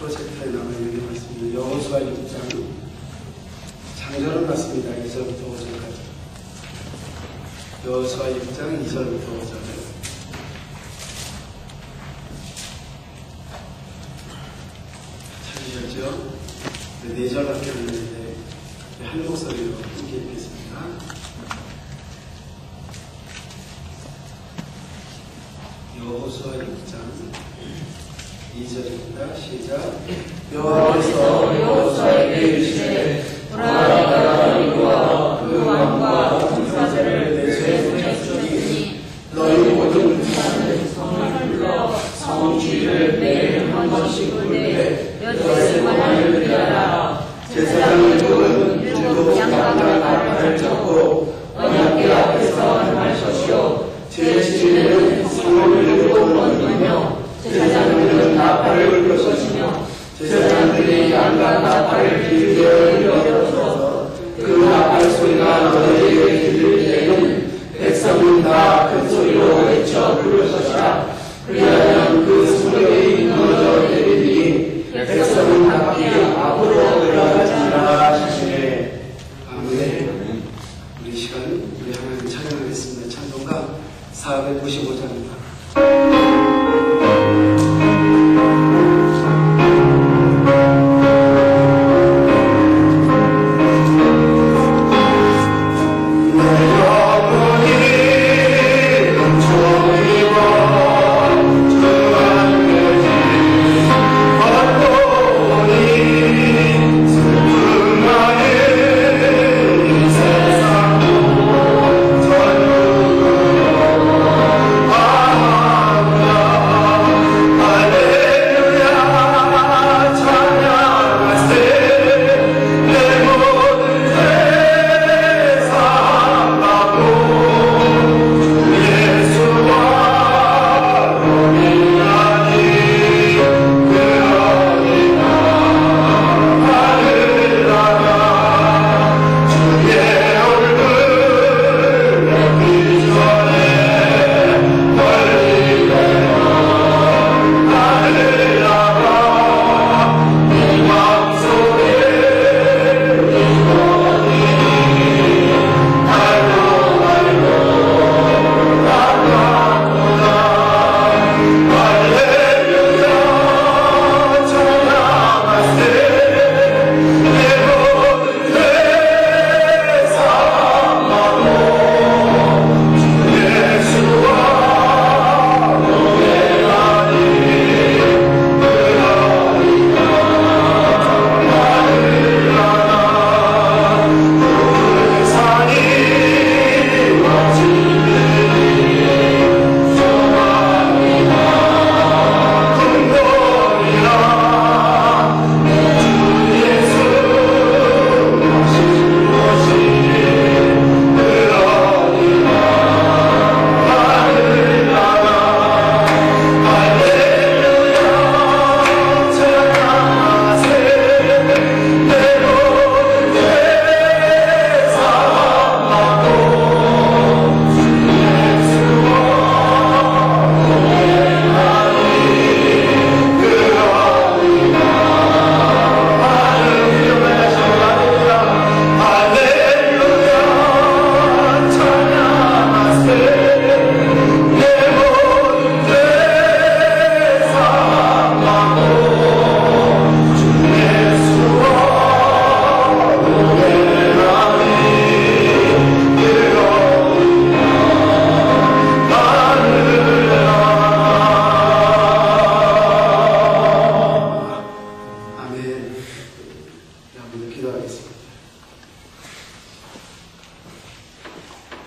프로젝트에 나와 있는 게 맞습니다. 여호수아 6장 장절은 맞습니다. 2절부터 5절까지. 여호수아 6장 2절부터 5절. 찾으셨죠? 네 절밖에 안 되는데 한 목소리로 함께 읽겠습니다. 여호수아 6장 2절입니다. 시작. 여호와께서 여호수아에게 이르시되 브라리가 너희와 그 왕과 군사들을 내 손에 주셨으니 너희 모든 군사는 성을 불러 성 주위를 매일 한 번씩 돌되 여호와를 위하라. 제사장들은 일곱 양과 나팔을 잡고 언약궤 앞에서 날 서시오. 제7일은 성을 일곱 번 돌며 제사장들은 나팔을 불 것이며 제사장들이 양과 나팔을 길게 열어서 그 나팔 소리가 너희에게 들릴 때에는 백성은 다 큰 소리로 외쳐 부를 것이라. 그리하면 그 성벽이 무너져 내리니 백성은 함께 앞으로 올라가지라 하시네. 아멘. 우리 시간 우리 하나님 찬양하겠습니다. 찬송가 495장입니다.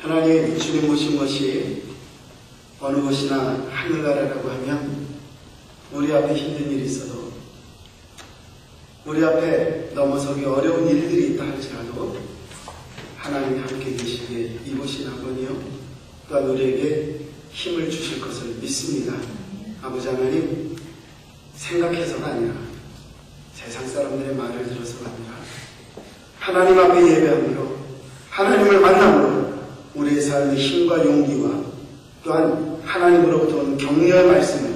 하나님 주님 모신 것이 어느 곳이나 하늘나라라고 하면 우리 앞에 힘든 일이 있어도 우리 앞에 넘어서기 어려운 일들이 있다 할지라도 하나님이 함께 계시기에 이곳이 낙원이요 또한 우리에게 힘을 주실 것을 믿습니다. 아버지 하나님, 생각해서가 아니라 세상 사람들의 말을 들어서가 아니라 하나님 앞에 예배함으로 하나님을 만남으로 우리의 삶의 힘과 용기와 또한 하나님으로부터 온 격려의 말씀을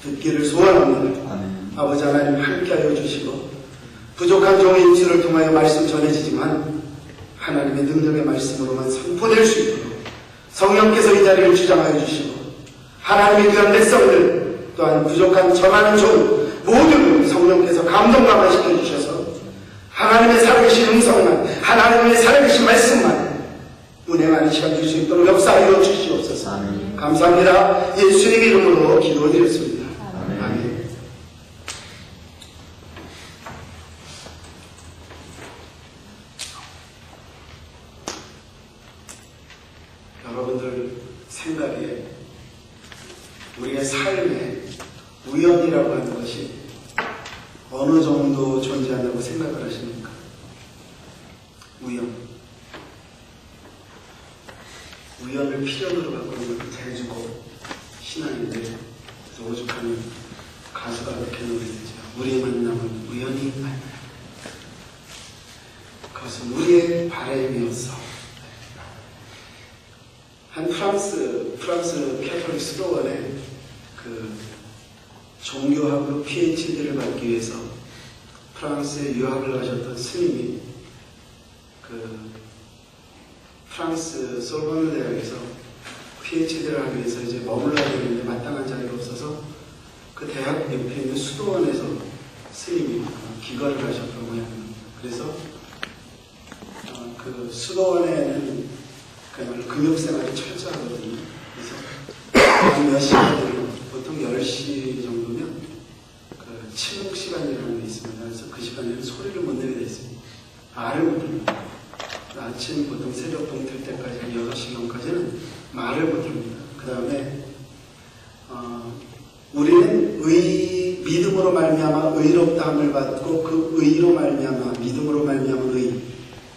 듣기를 소원합니다. 아버지 하나님 함께하여 주시고 부족한 종의 입술을 통하여 말씀 전해지지만 하나님의 능력의 말씀으로만 선포될 수 있도록 성령께서 이 자리를 주장하여 주시고 하나님의 귀한 백성들 또한 부족한 전하는 종 모두 성령께서 감동 강화시켜 주셔서 하나님의 살아계신 음성만 하나님의 살아계신 말씀만 운행하는 시간 줄 수 있도록 역사하여 주시옵소서. 아멘. 감사합니다. 예수님의 이름으로 기도드렸습니다. 아멘. 여러분들 생각에 우리의 삶에 우연이라고 하는 것이 어느 정도 존재한다고 생각을 하십니까? 우연을 필연으로 바꾸는 것도 대주고 신앙인데 그래서 오죽하면 가수가 그렇게 노래했죠. 우리의 만남은 우연이 아니다. 그것은 우리의 바람이었어. 한 프랑스 캐톨릭 수도원에 그 종교학으로 PhD를 받기 위해서 프랑스에 유학을 가셨던 스님이 그 프랑스 소르본 대학에서 PhD를 하기 위해서 이제 머물러야 되는데 마땅한 자리가 없어서 그 대학 옆에 있는 수도원에서 스님이 기거를 하셨던 모양입니다. 그래서 그 수도원에는 그야말로 금욕생활이 철저하거든요. 그래서 한 몇 시간이면 보통 10시 정도면 그 침묵 시간이라는 게 있습니다. 그래서 그 시간에는 소리를 못 내게 되어 있습니다. 말을 못 합니다. 아침 보통 새벽 동틀 때까지 한 6시경까지는 말을 못 합니다. 그 다음에 우리는 믿음으로 말미암아 의롭다함을 받고 그 의로 말미암아 믿음으로 말미암아 의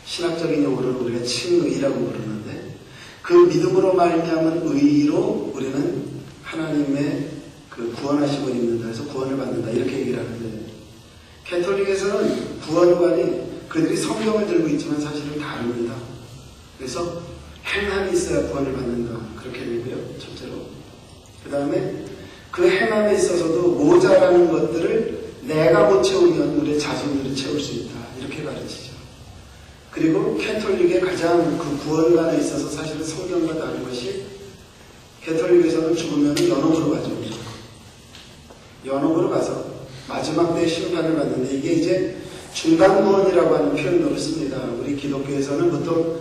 신학적인 용어로는 우리가 칭의라고 부르는데 그 믿음으로 말미암은 의로 우리는 하나님의 그 구원하심을 입는다 해서 구원을 받는다 이렇게 얘기를 하는데 캐톨릭에서는 구원관이 그들이 성경을 들고 있지만 사실은 다릅니다. 그래서 행함이 있어야 구원을 받는다 그렇게 되고요. 첫째로 그 다음에 그 행함에 있어서도 모자라는 것들을 내가 못 채우면 우리의 자손들이 채울 수 있다 이렇게 가르치죠. 그리고 캐톨릭의 가장 그 구원관에 있어서 사실은 성경과 다른 것이 캐톨릭에서는 죽으면 연옥으로 가죠. 연옥으로 가서 마지막 때 심판을 받는데 이게 이제 중간구원이라고 하는 표현으로 씁니다. 우리 기독교에서는 보통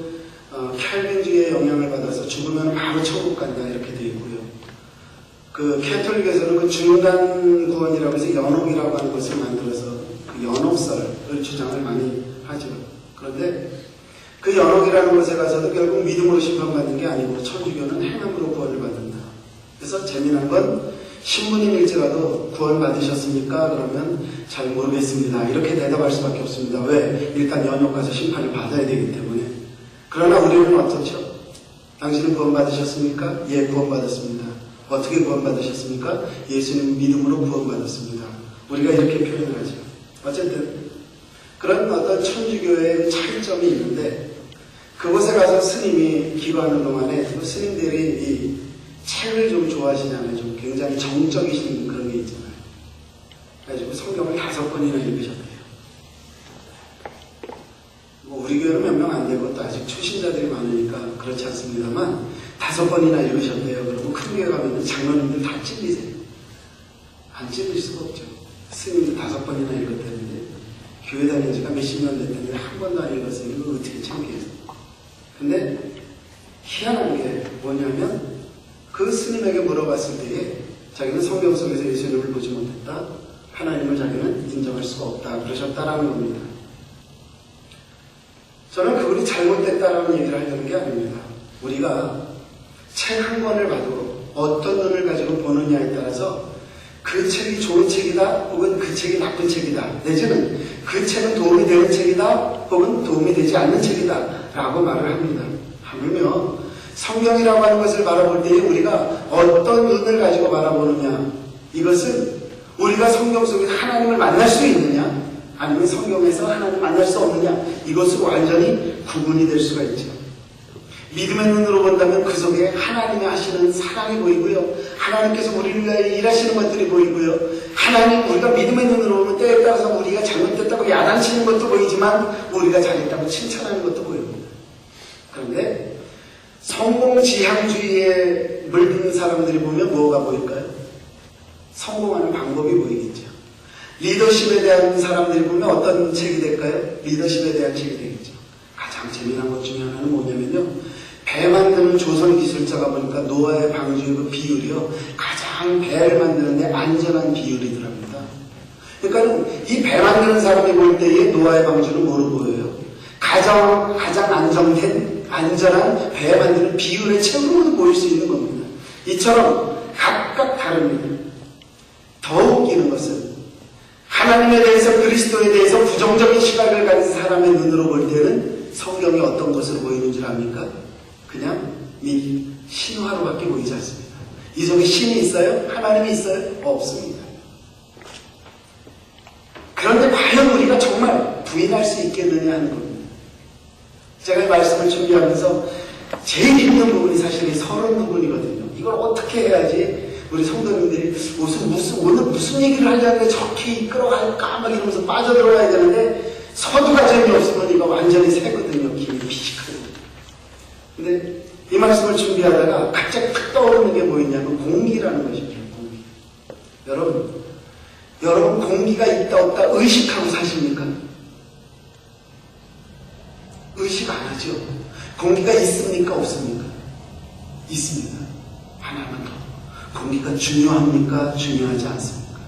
캘빈주의의 영향을 받아서 죽으면 바로 천국 간다 이렇게 되어 있고요. 그 캐톨릭에서는 그 중간구원이라고 해서 연옥이라고 하는 것을 만들어서 그 연옥설을 주장을 많이 하죠. 그런데 그 연옥이라는 것에 가서도 결국 믿음으로 심판받는 게 아니고 천주교는 행함으로 구원을 받는다. 그래서 재미난 건 신부님일지라도 구원 받으셨습니까? 그러면 잘 모르겠습니다. 이렇게 대답할 수밖에 없습니다. 왜? 일단 연옥 가서 심판을 받아야 되기 때문에. 그러나 우리는 어떻죠? 당신은 구원 받으셨습니까? 예, 구원 받았습니다. 어떻게 구원 받으셨습니까? 예수님 믿음으로 구원 받았습니다. 우리가 이렇게 표현을 하죠. 어쨌든 그런 어떤 천주교의 차이점이 있는데 그곳에 가서 스님이 기도하는 동안에 그 스님들이 이 책을 좀 좋아하시냐면 좀 굉장히 정적이신 그런 게 있잖아요. 그래가지고 성경을 5번이나 읽으셨대요. 뭐 우리 교회는 몇 명 안 되고 또 아직 초신자들이 많으니까 그렇지 않습니다만 5번이나 읽으셨대요. 그리고 큰 교회 가면 장로님들 다 찔리세요. 안 찔릴 수가 없죠. 스님도 5번이나 읽었다는데 교회 다닌 지가 몇십 년 됐는데 한 번도 안 읽었으니 이거 어떻게 창피해서. 근데 희한한 게 뭐냐면 그 스님에게 물어봤을 때에 자기는 성경 속에서 예수님을 보지 못했다. 하나님을 자기는 인정할 수가 없다. 그러셨다라는 겁니다. 저는 그분이 잘못됐다라는 얘기를 하려는 게 아닙니다. 우리가 책 한 권을 봐도 어떤 눈을 가지고 보느냐에 따라서 그 책이 좋은 책이다 혹은 그 책이 나쁜 책이다 내지는 그 책은 도움이 되는 책이다 혹은 도움이 되지 않는 책이다 라고 말을 합니다. 하물며 성경이라고 하는 것을 바라볼 때에 우리가 어떤 눈을 가지고 바라보느냐 이것은 우리가 성경 속에 하나님을 만날 수 있느냐 아니면 성경에서 하나님을 만날 수 없느냐 이것으로 완전히 구분이 될 수가 있죠. 믿음의 눈으로 본다면 그 속에 하나님이 하시는 사랑이 보이고요. 하나님께서 우리를 위하여 일하시는 것들이 보이고요. 하나님 우리가 믿음의 눈으로 보면 때에 따라서 우리가 하지만 우리가 잘했다고 칭찬하는 것도 보입니다. 그런데 성공지향주의에 물든 사람들이 보면 뭐가 보일까요? 성공하는 방법이 보이겠죠. 리더십에 대한 사람들이 보면 어떤 책이 될까요? 리더십에 대한 책이 되겠죠. 가장 재미난 것 중에 하나는 뭐냐면요, 배 만드는 조선 기술자가 보니까 노아의 방주의 그 비율이요, 가장 배를 만드는데 안전한 비율이더랍니다. 그러니까 이 배 만드는 사람이 볼 때의 노아의 방주는 뭐로 보여요? 가장 안전한 배 만드는 비율의 책으로도 보일 수 있는 겁니다. 이처럼 각각 다릅니다. 더 웃기는 것은 하나님에 대해서, 그리스도에 대해서 부정적인 시각을 가진 사람의 눈으로 볼 때는 성경이 어떤 것으로 보이는 줄 압니까? 그냥 신화로밖에 보이지 않습니다. 이 속에 신이 있어요? 하나님이 있어요? 없습니다. 그런데 과연 우리가 정말 부인할 수 있겠느냐 하는 겁니다. 제가 이 말씀을 준비하면서 제일 힘든 부분이 사실 이 서론 부분이거든요. 이걸 어떻게 해야지 우리 성도님들이 오늘 무슨 얘기를 하려는데 저렇게 이끌어갈까 막 이러면서 빠져들어가야 되는데, 서두가 재미없으면 이거 완전히 새거든요. 김이 피식하고. 근데 이 말씀을 준비하다가 갑자기 탁 떠오르는 게 뭐였냐면 공기라는 것이죠. 공기. 여러분 공기가 있다 없다 의식하고 사십니까? 의식 안 하죠. 공기가 있습니까? 없습니까? 있습니다. 하나만 더. 공기가 중요합니까? 중요하지 않습니까?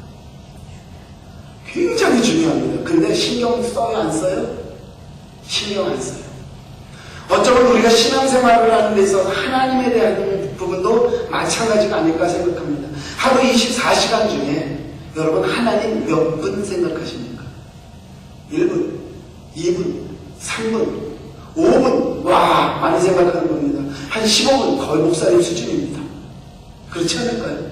굉장히 중요합니다. 근데 신경 써요? 안 써요? 신경 안 써요. 어쩌면 우리가 신앙생활을 하는 데 있어서 하나님에 대한 부분도 마찬가지가 아닐까 생각합니다. 하루 24시간 중에 여러분 하나님 몇 분 생각하십니까? 1분, 2분, 3분, 5분, 와, 많이 생각하는 겁니다. 한 15분, 거의 목사님 수준입니다. 그렇지 않을까요?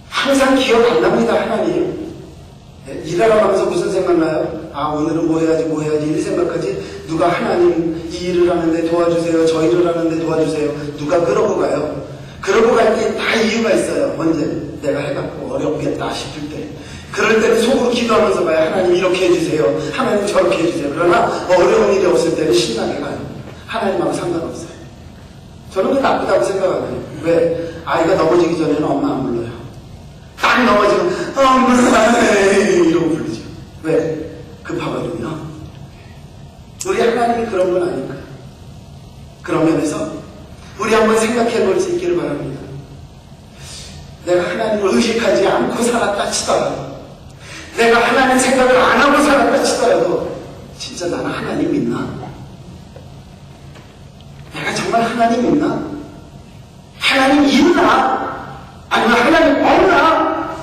항상 기억 안 납니다, 하나님. 일하러 가면서 무슨 생각나요? 아, 오늘은 뭐 해야지 이 생각하지. 누가 하나님 이 일을 하는데 도와주세요, 저 일을 하는데 도와주세요. 누가 그러고 가요? 그러고 갈 때 다 이유가 있어요. 언제? 내가 해갖고 어렵겠다 싶을 때. 그럴 때는 속으로 기도하면서 가요. 하나님 이렇게 해주세요, 하나님 저렇게 해주세요. 그러나 어려운 일이 없을 때는 신나게 가요. 하나님하고 상관없어요. 저는 그 나쁘다고 생각 안 해요. 왜? 아이가 넘어지기 전에는 엄마 안 불러요. 딱 넘어지면 엄마 이러고 부르죠. 왜? 급하거든요. 우리 하나님이 그런 건 아닐까. 그런 면에서 우리 한번 생각해 볼 수 있기를 바랍니다. 내가 하나님을 의식하지 않고 살았다 치더라도, 내가 하나님 생각을 안 하고 살았다 치더라도, 진짜 나는 하나님 믿나? 내가 정말 하나님 믿나? 하나님 있나? 아니면 하나님 없나?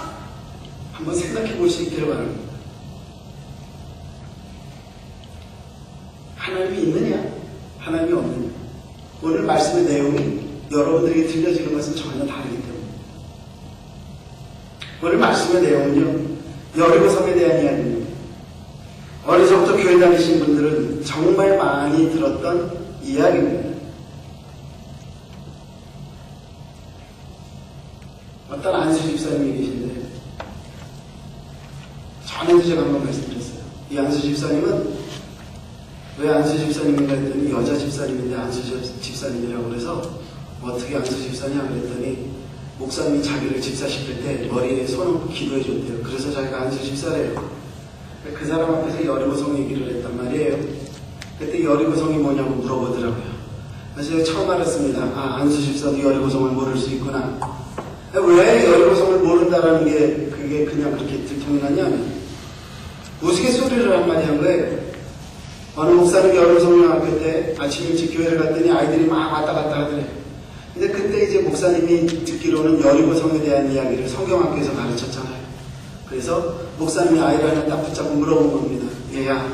한번 생각해 볼 수 있기를 바랍니다. 하나님이 있느냐? 하나님이 없느냐? 오늘 말씀의 내용이 여러분들에게 들려지는 것은 전혀 다르기 때문에, 오늘 말씀의 내용은요, 여리고성에 대한 이야기입니다. 어려서부터 교회 다니신 분들은 정말 많이 들었던 이야기입니다. 어떤 안수 집사님이 계신데, 전에도 제가 한번 말씀드렸어요. 이 안수 집사님은, 왜 안수 집사님인가 했더니 여자 집사님인데 안수 집사님이라고 그래서 어떻게 안수 집사냐 그랬더니 목사님이 자기를 집사시킬 때 머리에 손 얹고 기도해 줬대요. 그래서 자기가 안수 집사래요. 그 사람 앞에서 여리고성 얘기를 했단 말이에요. 그때 여리고성이 뭐냐고 물어보더라고요. 그래서 제가 처음 알았습니다. 아, 안수 집사도 여리고성을 모를 수 있구나. 왜 여리고성을 모른다라는 게 그게 그냥 그렇게 들통나냐면, 우스갯소리를 한마디 한 거예요. 어느 목사님 여름성령학교 때 아침 일찍 교회를 갔더니 아이들이 막 왔다 갔다 하더래요. 근데 그때 이제 목사님이 듣기로는 여리고성에 대한 이야기를 성경학교에서 가르쳤잖아요. 그래서 목사님이 아이를 하나 딱 붙잡고 물어본 겁니다. 얘야,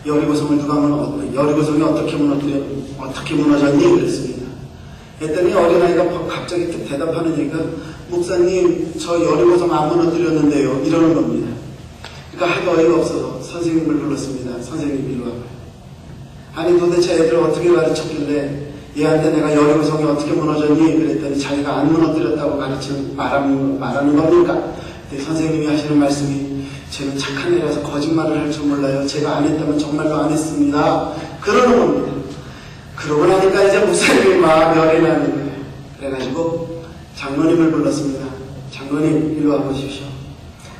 여리고성을 누가 무너졌니? 여리고성이 어떻게 무너졌니? 그랬습니다. 그랬더니 어린아이가 갑자기 대답하는 얘기가, 목사님, 저 여리고성 안 무너뜨렸는데요. 이러는 겁니다. 그러니까 하도 어이가 없어서 선생님을 불렀습니다. 선생님 일로 와봐요. 아니 도대체 애들 어떻게 가르쳤길래 얘한테 내가 여리고성이 어떻게 무너졌니? 그랬더니 자기가 안 무너뜨렸다고 말하는 겁니까? 근데 선생님이 하시는 말씀이 저는 착한 애라서 거짓말을 할 줄 몰라요. 제가 안 했다면 정말로 안 했습니다. 그러는 겁니다. 그러고 나니까 이제 목사님이 막 열이 나는 거예요. 그래가지고 장로님을 불렀습니다. 장로님 이리 와보십시오.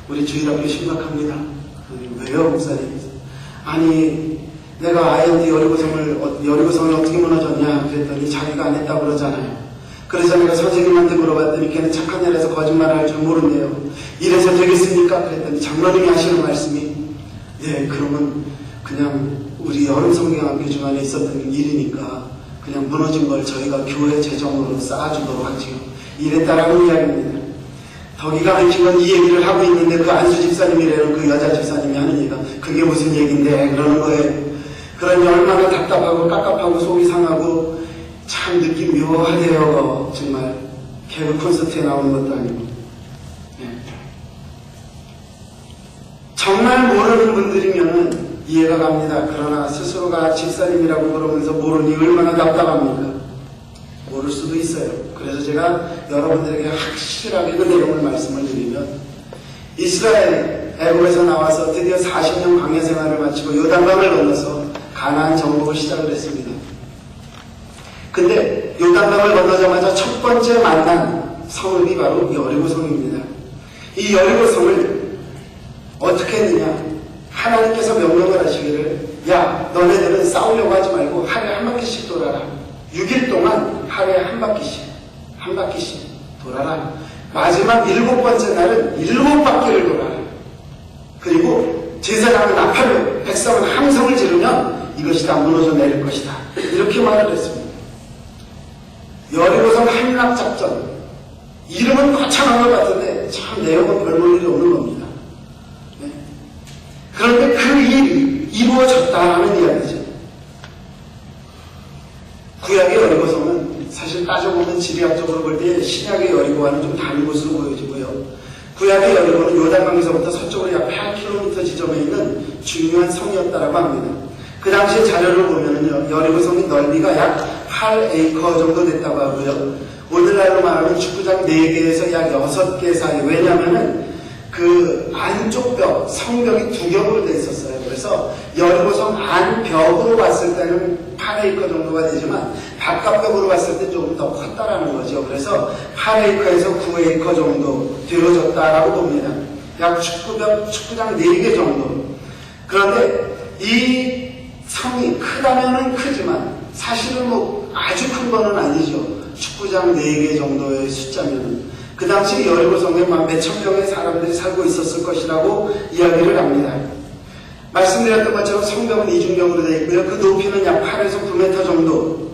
우리 주일학교 심각합니다. 왜요 목사님? 아니 내가 아이언드 여리고성을 어떻게 무너졌냐 그랬더니 자기가 안 했다고 그러잖아요. 그래서 내가 선생님한테 물어봤더니 걔는 착한 애라서 거짓말을 할 줄 모른대요. 이래서 되겠습니까? 그랬더니 장로님이 하시는 말씀이 네 그러면 그냥 우리 여름 성경학교 중간에 있었던 일이니까 그냥 무너진 걸 저희가 교회 재정으로 쌓아주도록 하지요. 이랬다라는 이야기입니다. 더 기가 막힌 건 이 얘기를 하고 있는데 그 안수 집사님이래요. 그 여자 집사님이 하는 얘기가 그게 무슨 얘기인데 그러는 거예요. 그러니 얼마나 답답하고 깝깝하고 속이 상하고 참 느낌 묘하대요. 정말 개그 콘서트에 나오는 것도 아니고 네. 정말 모르는 분들이면 이해가 갑니다. 그러나 스스로가 집사님이라고 그러면서 모르니 얼마나 답답합니까? 모를 수도 있어요. 그래서 제가 여러분들에게 확실하게 그 내용을 말씀을 드리면 이스라엘 애굽에서 나와서 드디어 40년 광야 생활을 마치고 요단강을 건너서 가나안 정복을 시작을 했습니다. 근데 요단강을 건너자마자 첫 번째 만난 성읍이 바로 여리고성입니다. 이 여리고성을 어떻게 했느냐? 하나님께서 명령을 하시기를 야 너네들은 싸우려고 하지 말고 하루에 한 바퀴씩 돌아라. 6일 동안 하루에 한 바퀴씩 돌아라. 마지막 7번째 날은 7바퀴를 돌아라. 그리고 제사장은 나팔로 백성은 함성을 지르면 이것이 다 무너져 내릴 것이다. 이렇게 말을 했습니다. 여리고성 함락작전 이름은 거창한 것 같은데 참 내용은 별볼 일이 없는 겁니다. 네. 그런데 그 일이 이루어졌다는 이야기죠. 구약의 여리고성은 사실 따져보면 지리학적으로 볼 때 신약의 여리고와는 좀 다른 곳으로 보여지고요. 구약의 여리고는 요단강에서부터 서쪽으로 약 8km 지점에 있는 중요한 성이었다고 합니다. 그 당시의 자료를 보면요, 여리고성의 넓이가 약 8에이커 정도 됐다고 하고요. 오늘날로 말하면 축구장 4개에서 약 6개 사이. 왜냐하면은 그 안쪽 벽, 성벽이 2겹으로 돼 있었어요. 그래서 여리고성 안벽으로 봤을 때는 8에이커 정도가 되지만 바깥벽으로 봤을 때 조금 더 컸다라는 거죠. 그래서 8에이커에서 9에이커 정도 되어졌다라고 봅니다. 약 축구장 4개 정도. 그런데 이 성이 크다면은 크지만 사실은 뭐 아주 큰 거는 아니죠. 축구장 4개 정도의 숫자면은. 그 당시 여리고성에 몇천 명의 사람들이 살고 있었을 것이라고 이야기를 합니다. 말씀드렸던 것처럼 성벽은 이중경으로 되어 있고요. 그 높이는 약 8에서 9m 정도,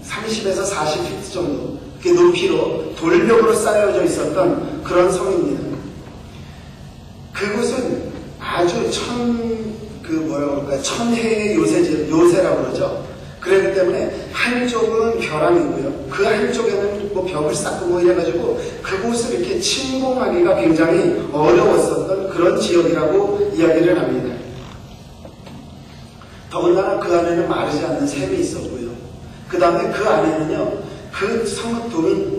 30에서 40피트 정도, 그 높이로 돌벽으로 쌓여져 있었던 그런 성입니다. 그곳은 아주 천혜의 요새라고 그러죠. 그렇기 때문에 한쪽은 벼랑이고요. 그 한쪽에는 뭐 벽을 쌓고 뭐 이래가지고 그곳을 이렇게 침공하기가 굉장히 어려웠었던 그런 지역이라고 이야기를 합니다. 더군다나 그 안에는 마르지 않는 샘이 있었고요. 그 다음에 그 안에는요, 그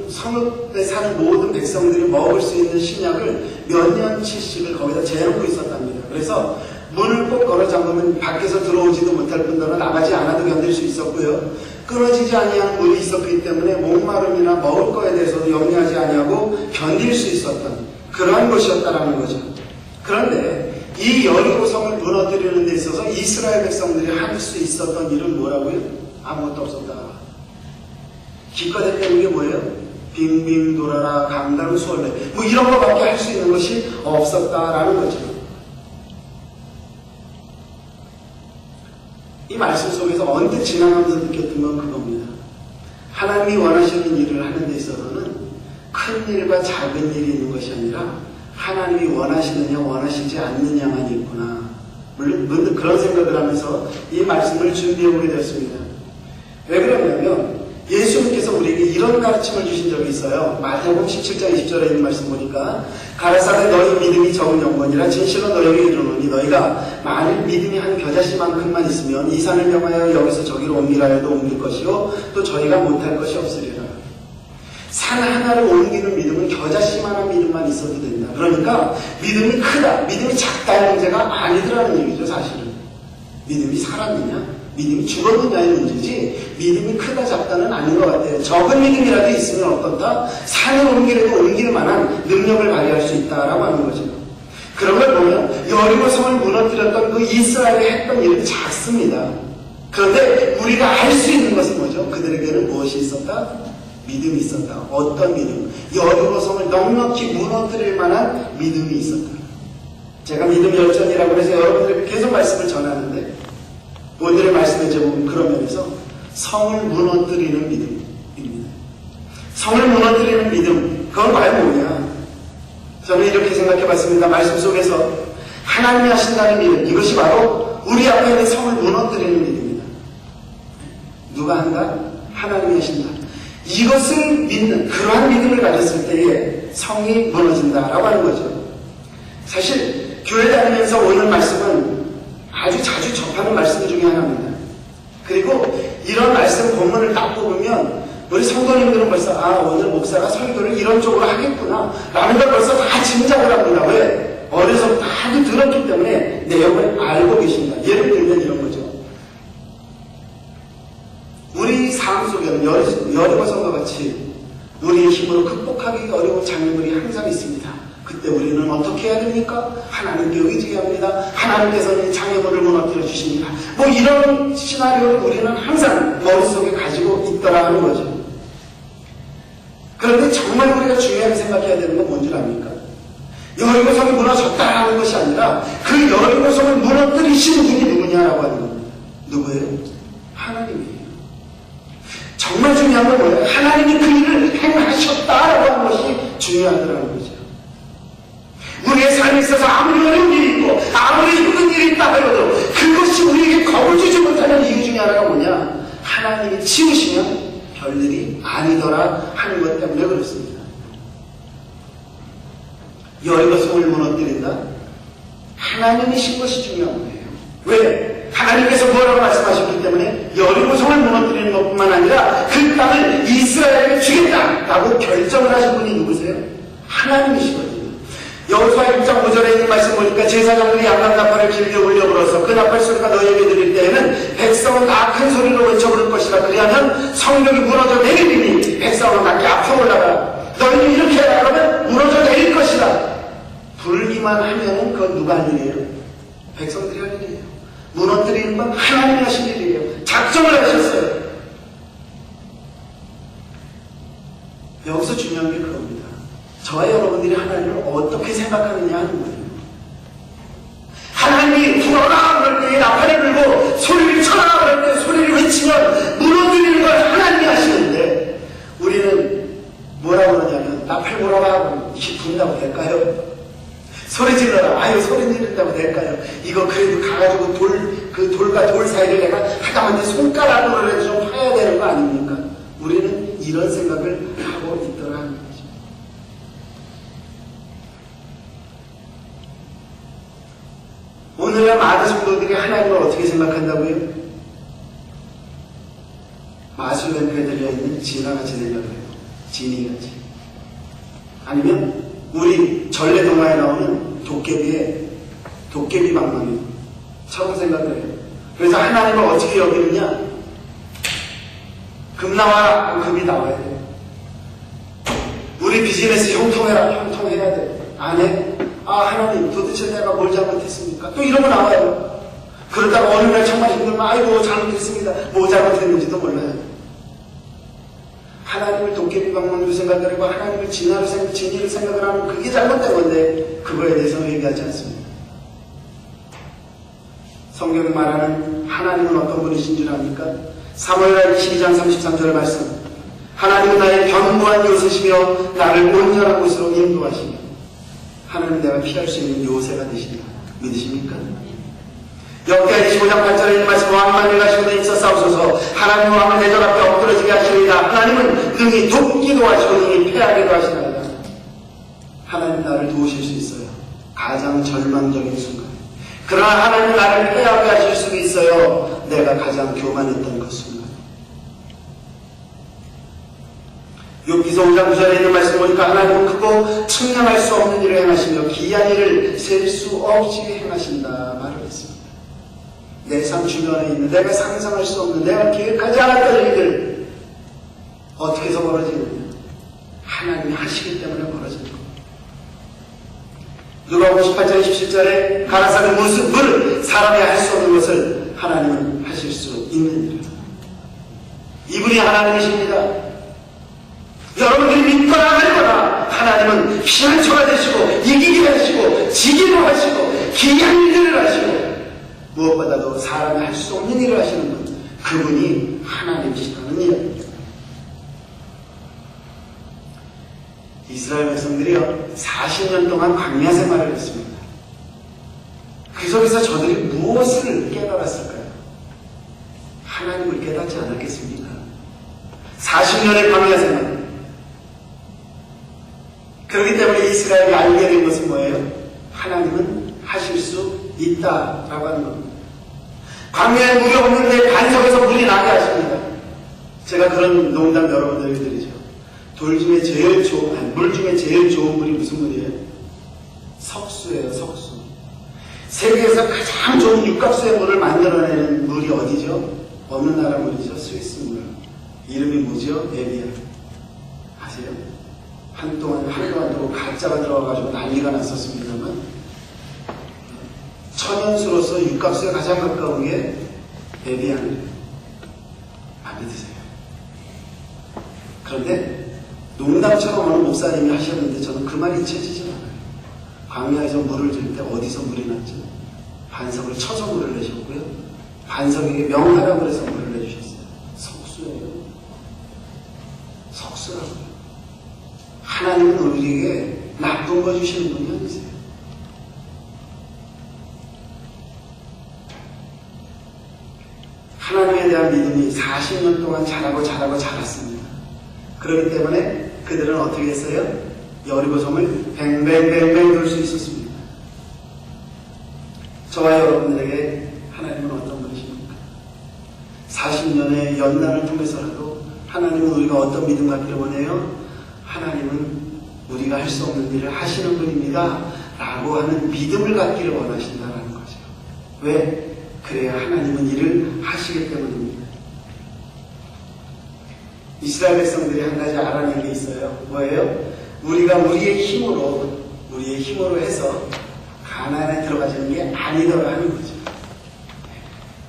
성읍에 사는 모든 백성들이 먹을 수 있는 식량을 몇 년치씩을 거기다 재놓고 있었답니다. 그래서 문을 꼭 걸어 잠그면 밖에서 들어오지도 못할 뿐더러 나가지 않아도 견딜 수 있었고요. 끊어지지 아니하는 물이 있었기 때문에 목마름이나 먹을 거에 대해서도 염려하지 아니하고 견딜 수 있었던 그러한 곳이었다라는 거죠. 그런데 이 여리고성을 무너뜨리는 데 있어서 이스라엘 백성들이 할 수 있었던 일은 뭐라고요? 아무것도 없었다. 기껏 했다는 게 뭐예요? 빙빙 돌아라, 강당수월래, 뭐 이런 거밖에 할 수 있는 것이 없었다라는 거죠. 이 말씀 속에서 언뜻 지나가면서 느꼈던 건 그겁니다. 하나님이 원하시는 일을 하는 데 있어서는 큰 일과 작은 일이 있는 것이 아니라 하나님이 원하시느냐 원하시지 않느냐만 있구나. 물론 문득 그런 생각을 하면서 이 말씀을 준비해보게 되었습니다. 왜 그러냐면 예수님께서 우리에게 이런 가르침을 주신 적이 있어요. 마태복음 17장 20절에 있는 말씀 보니까 가라사대 너희 믿음이 적은 영혼이라 진실로 너희에게 이르노니 너희가 만일 믿음이 한 겨자씨만큼만 있으면 이 산을 명하여 여기서 저기로 옮기라 해도 옮길 것이요 또 저희가 못할 것이 없으리라. 산 하나를 옮기는 믿음은 겨자씨만한 믿음만 있어도 된다. 그러니까 믿음이 크다, 믿음이 작다의 문제가 아니더라는 얘기죠. 사실은 믿음이 살았느냐, 믿음이 죽었느냐의 문제지 믿음이 크다 작다는 아닌 것 같아요. 적은 믿음이라도 있으면 어떻다? 산을 옮기려도 옮길 만한 능력을 발휘할 수 있다라고 하는 거죠. 그런 걸 보면 여리고 성을 무너뜨렸던 그 이스라엘이 했던 일은 작습니다. 그런데 우리가 알 수 있는 것은 뭐죠? 그들에게는 무엇이 있었다? 믿음이 있었다. 어떤 믿음? 여리고 성을 넉넉히 무너뜨릴 만한 믿음이 있었다. 제가 믿음 열전이라고 해서 여러분들에게 계속 말씀을 전하는데 오늘의 말씀의 제목은 그런 면에서 성을 무너뜨리는 믿음입니다. 성을 무너뜨리는 믿음, 그건 과연 뭐냐? 저는 이렇게 생각해 봤습니다. 말씀 속에서 하나님이 하신다는 믿음, 이것이 바로 우리 앞에 있는 성을 무너뜨리는 믿음입니다. 누가 한다? 하나님이 하신다. 이것을 믿는, 그러한 믿음을 가졌을 때에 성이 무너진다라고 하는 거죠. 사실 교회 다니면서 오는 말씀은 아주 자주 접하는 말씀 중에 하나입니다. 그리고 이런 말씀 본문을 딱 뽑으면 우리 성도님들은 벌써 오늘 목사가 설교를 이런 쪽으로 하겠구나 라는 걸 벌써 다 짐작을 합니다. 왜? 어려서부터 하도 들었기 때문에 내용을 알고 계십니다. 예를 들면 이런 거죠. 우리 삶 속에는 여리고 성과 같이 우리의 힘으로 극복하기 어려운 장면들이 항상 있습니다. 그때 우리는 어떻게 해야 됩니까? 하나님께 의지합니다. 하나님께서는 장애물을 무너뜨려 주십니다. 뭐 이런 시나리오를 우리는 항상 머릿속에 가지고 있더라 하는 거죠. 그런데 정말 우리가 중요하게 생각해야 되는 건 뭔지 압니까? 여리고성이 무너졌다라는 것이 아니라 그 여리고성을 무너뜨리신 분이 누구냐라고 하는 겁니다. 누구예요? 하나님이에요. 정말 중요한 건 뭐예요? 하나님이 그 일을 행하셨다라고 하는 것이 중요하더라는 거죠. 우리의 삶에 있어서 아무리 어려운 일이 있고 아무리 힘든 일이 있다 하더라도 그것이 우리에게 겁을 주지 못하는 이유 중에 하나가 뭐냐? 하나님이 치우시면 별일이 아니더라 하는 것 때문에 그렇습니다. 여리고성을 무너뜨린다? 하나님이신 것이 중요한 거예요. 왜? 하나님께서 뭐라고 말씀하셨기 때문에 여리고성을 무너뜨리는 것뿐만 아니라 그 땅을 이스라엘에게 주겠다라고 결정을 하신 분이 누구세요? 하나님이시거든요. 여호수아 1장 5절에 있는 말씀 보니까 제사장들이 양각 나팔을 길게 울려 불어서 그 나팔 소리가 너희에게 들릴 때에는 백성은 다 큰 소리로 외쳐 부를 것이라. 그리하면 성벽이 무너져 내리리니 백성은 낮게 앞으로 올라가라. 너희는 이렇게 해라. 그러면 무너져 내릴 것이다. 불기만 하면은 그건 누가 할 일이에요? 백성들이 할 일이에요. 무너뜨리는 건 하나님이 하신 일이에요. 작정을 하셨어요. 여기서 중요한 게 그겁니다. 저와 여러분들이 하나님을 어떻게 생각하느냐 하는 거예요. 하나님이 불어라 그럴 때 나팔을 불고 소리를 쳐라 그럴 때 소리를 외치면 무너뜨리는 걸 하나님이 하시는데 우리는 뭐라고 그러냐면 나팔 불어라 분다고 될까요? 소리 질러라. 아유 소리 지른다고 될까요? 이거 그래도 가가지고 돌과 돌 사이를 내가 하다못해 손가락으로 좀 파야 되는 거 아닙니까? 우리는 이런 생각을 하고 있더라 하는 거죠. 오늘날 많은 성도들이 하나님을 어떻게 생각한다고요? 마술램프에 들려있는 진화같이 들려요. 지니같이. 아니면 우리 전래동화에 나오는 도깨비 방망이처럼 생각을 해요. 그래서 하나님을 어떻게 여기느냐? 금 나와라. 금이 나와야 돼요. 우리 비즈니스 형통해야 돼. 안 해? 하나님 도대체 내가 뭘 잘못했습니까? 또 이런 거 나와요. 그러다가 어느 날 정말 힘들면 아이고 잘못했습니다. 뭐 잘못했는지도 몰라요. 하나님을 도깨비 방망이로 생각하고 하나님을 진리를 생각을 하면 그게 잘못된 건데 그거에 대해서는 얘기하지 않습니다. 성경이 말하는 하나님은 어떤 분이신 줄 압니까? 사무엘하 22장 33절 말씀. 하나님은 나의 견고한 요새시며 나를 온전한 곳으로 인도하시며 하나님 내가 피할 수 있는 요새가 되신다. 믿으십니까? 역대하 25장 8절에 있는 말씀. 왕만을 가시고 있어 싸우소서. 하나님 왕을 내 절 앞에 엎드러지게 하시리이다. 하나님은 능히 돕기도 하시고 능히 패하기도 하시나이다. 하나님 나를 도우실 수 있어요. 가장 절망적인 순간. 그러나 하나님 나를 패하게 하실 수도 있어요. 내가 가장 교만했던 그 순간. 욥기서 5장 9절에 있는 말씀 보니까 하나님은 크고 측량할 수 없는 일을 행하시며 기이한 일을 셀 수 없이 행하신다 말을 했습니다. 내 삶 주변에 있는 내가 상상할 수 없는 내가 계획하지 않았던 일들 어떻게 해서 벌어지느냐? 하나님이 하시기 때문에 벌어지는 겁니다. 누가복음 18장 27절에 가라사대 물을 사람이 할 수 없는 것을 하나님은 하실 수 있는 일이다. 이분이 하나님이십니다. 여러분들이 믿거나 말거나 하나님은 피난처가 되시고 이기게 하시고 지기도 하시고 기이한 일들을 하시고 무엇보다도 사람이 할 수 없는 일을 하시는 분, 그분이 하나님이시라는 이야기입니다. 이스라엘 백성들이요 40년 동안 광야 생활을 했습니다. 그 속에서 저들이 무엇을 깨달았을까요? 하나님을 깨닫지 않았겠습니까? 40년의 광야 생활. 그렇기 때문에 이스라엘이 알게 된 것은 뭐예요? 하나님은 하실 수 있다라고 하는 겁니다. 광야에 물이 없는데 반석에서 물이 나게 하십니다. 제가 그런 농담 여러분들에게 드리죠. 물 중에 제일 좋은 물이 무슨 물이에요? 석수예요, 석수. 세계에서 가장 좋은 육각수의 물을 만들어내는 물이 어디죠? 어느 나라 물이죠? 스위스 물. 이름이 뭐죠? 에비안. 아세요? 한동안 들고 가짜가 들어가가지고 난리가 났었습니다만, 천연수로서 육각수에 가장 가까운 게 에비안이에요. 안 믿으세요? 그런데 농담처럼 어느 목사님이 하셨는데 저는 그 말이 잊혀지지 않아요. 광야에서 물을 줄 때 어디서 물이 났죠? 반석을 쳐서 물을 내셨고요. 반석에게 명하라고 해서 물을 내주셨어요. 석수예요. 석수라고요. 하나님은 우리에게 나쁜 거 주시는 분이 아니세요. 하나님에 대한 믿음이 40년 동안 자랐습니다. 그렇기 때문에 그들은 어떻게 했어요? 여리고성을 뱅뱅뱅뱅 돌 수 있었습니다. 저와 여러분들에게 하나님은 어떤 분이십니까? 40년의 연단을 통해서라도 하나님은 우리가 어떤 믿음 갖기를 원해요? 하나님은 우리가 할 수 없는 일을 하시는 분입니다 라고 하는 믿음을 갖기를 원하신다는 거죠. 왜? 그래야 하나님은 일을 하시기 때문입니다. 이스라엘 백성들이 한 가지 알아낸 게 있어요. 뭐예요? 우리가 우리의 힘으로 해서 가나안에 들어가지는 게 아니더라 하는 거죠.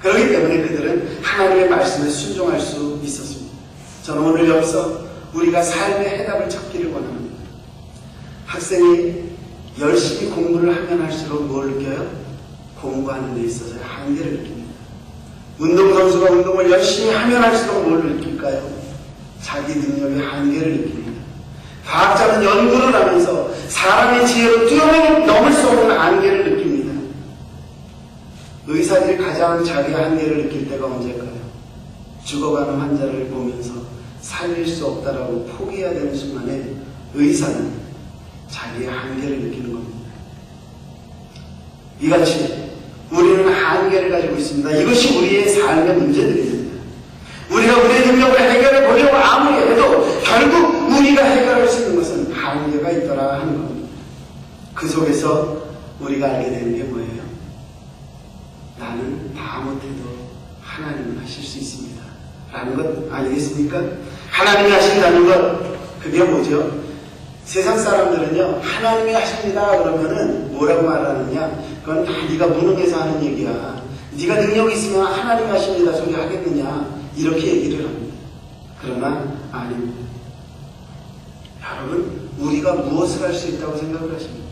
그렇기 때문에 그들은 하나님의 말씀에 순종할 수 있었습니다. 저는 오늘 여기서 우리가 삶의 해답을 찾기를 원합니다. 학생이 열심히 공부를 하면 할수록 뭘 느껴요? 공부하는 데 있어서 한계를 느낍니다. 운동선수가 운동을 열심히 하면 할수록 뭘 느낄까요? 자기 능력의 한계를 느낍니다. 과학자는 연구를 하면서 사람의 지혜로 뛰어넘을 수 없는 한계를 느낍니다. 의사들이 가장 자기의 한계를 느낄 때가 언제일까요? 죽어가는 환자를 보면서 살릴 수 없다라고 포기해야 되는 순간에 의사는 자기의 한계를 느끼는 겁니다. 이같이 우리는 한계를 가지고 있습니다. 이것이 우리의 삶의 문제들입니다. 우리가 우리의 능력을 해결해 보려고 아무리 해도 결국 우리가 해결할 수 있는 것은 한계가 있더라 하는 겁니다. 그 속에서 우리가 알게 되는 게 뭐예요? 나는 다 못해도 하나님은 하실 수 있습니다 라는 것 아니겠습니까? 하나님이 하신다는 것, 그게 뭐죠? 세상 사람들은요, 하나님이 하십니다 그러면은 뭐라고 말하느냐? 그건 다 네가 무능해서 하는 얘기야. 네가 능력이 있으면 하나님이 하십니다 소리 하겠느냐? 이렇게 얘기를 합니다. 그러나 아닙니다. 여러분, 우리가 무엇을 할 수 있다고 생각을 하십니까?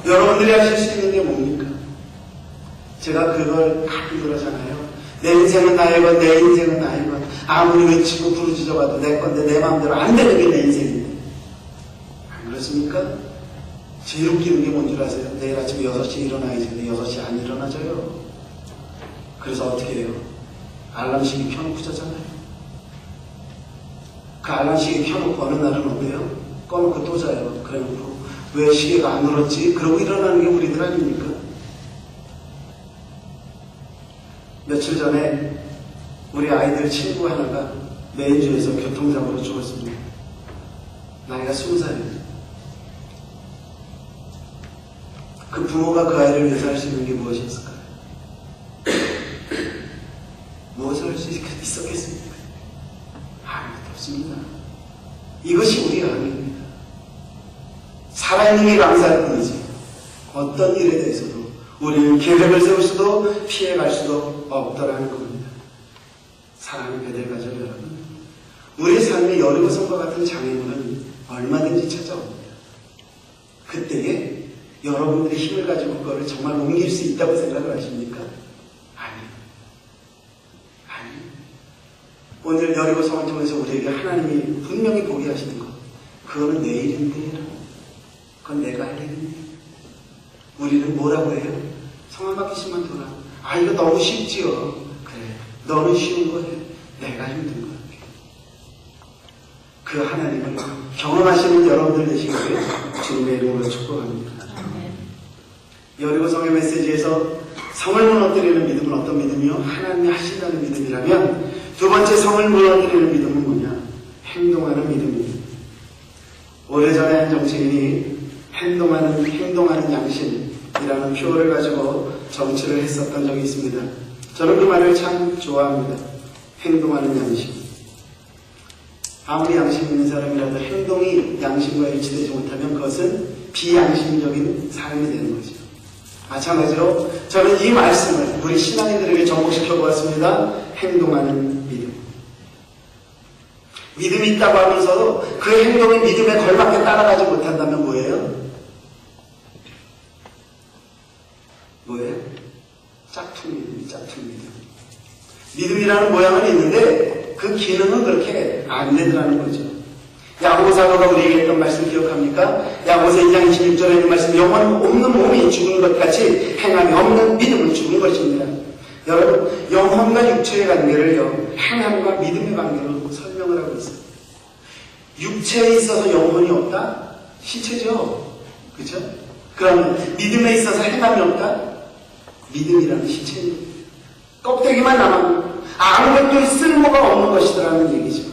여러분들이 하실 수 있는 게 뭡니까? 제가 그걸 가끔 그러잖아요. 내 인생은 나의 것, 내 인생은 나의 것. 아무리 외치고 부르짖어봐도 내 건데 내 마음대로 안 되는 게 내 인생인데. 안 그렇습니까? 제일 웃기는 게 뭔 줄 아세요? 내일 아침 6시에 일어나야지. 근데 6시에 안 일어나져요. 그래서 어떻게 해요? 알람시계 켜놓고 자잖아요. 그 알람시계 켜놓고 어느 날은 어때요? 꺼놓고 또 자요. 그래놓고 왜 시계가 안 울었지? 그러고 일어나는 게 우리들 아닙니까? 며칠 전에 우리 아이들 친구 하나가 메인주에서 교통사고로 죽었습니다. 나이가 20살입니다. 그 부모가 그 아이를 위해서 할 수 있는 게 무엇이었을까요? 무엇을 할 수 있었겠습니까? 아무것도 없습니다. 이것이 우리의 악입니다. 살아있는 게 감사할 뿐이지 어떤 일에 대해서도 우리는 계획을 세울 수도 피해갈 수도 없더라는 겁니다. 사랑하는 배들 가족 여러분, 우리 삶의 여리고성과 같은 장애물은 얼마든지 찾아옵니다. 그때에 여러분들이 힘을 가지고 그거를 정말 옮길 수 있다고 생각을 하십니까? 아니요. 오늘 여리고성을 통해서 우리에게 하나님이 분명히 보게 하시는 것, 그거는 내일인데, 그건 내가 할 일인데. 우리는 뭐라고 해요? 성함 바뀌시면 돌아. 아, 이거 너무 쉽지요. 그래, 너는 쉬운 거 해. 내가 힘든 거 할게. 그 하나님을 경험하시는 여러분들 되시기를 주님의 이름으로 축복합니다. 여리고성의 메시지에서 성을 무너뜨리는 믿음은 어떤 믿음이요? 하나님이 하신다는 믿음이라면, 두 번째 성을 무너뜨리는 믿음은 뭐냐? 행동하는 믿음입니다. 오래전에 한 정치인이 행동하는 양심이라는 표어를 가지고 정치를 했었던 적이 있습니다. 저는 그 말을 참 좋아합니다. 행동하는 양심. 아무리 양심 있는 사람이라도 행동이 양심과 일치되지 못하면 그것은 비양심적인 삶이 되는 거죠. 마찬가지로 저는 이 말씀을 우리 신앙인들에게 접목시켜 보았습니다. 행동하는 믿음. 믿음이 있다고 하면서도 그 행동이 믿음에 걸맞게 따라가지 못한다면 뭐예요? 짝퉁 믿음, 짝퉁 믿음. 믿음이라는 모양은 있는데 그 기능은 그렇게 안 되더라는 거죠. 야고보 사도가 우리에게 했던 말씀 기억합니까? 야고보서 2장 26절에 있는 말씀, 영혼 없는 몸이 죽은 것 같이 행함이 없는 믿음은 죽은 것입니다. 여러분, 영혼과 육체의 관계를요, 행함과 믿음의 관계로 설명을 하고 있어요. 육체에 있어서 영혼이 없다? 시체죠. 그렇죠? 그럼 믿음에 있어서 행함이 없다? 믿음이라는 시체입니다. 껍데기만 남았고 아무것도 쓸모가 없는 것이라는 얘기죠.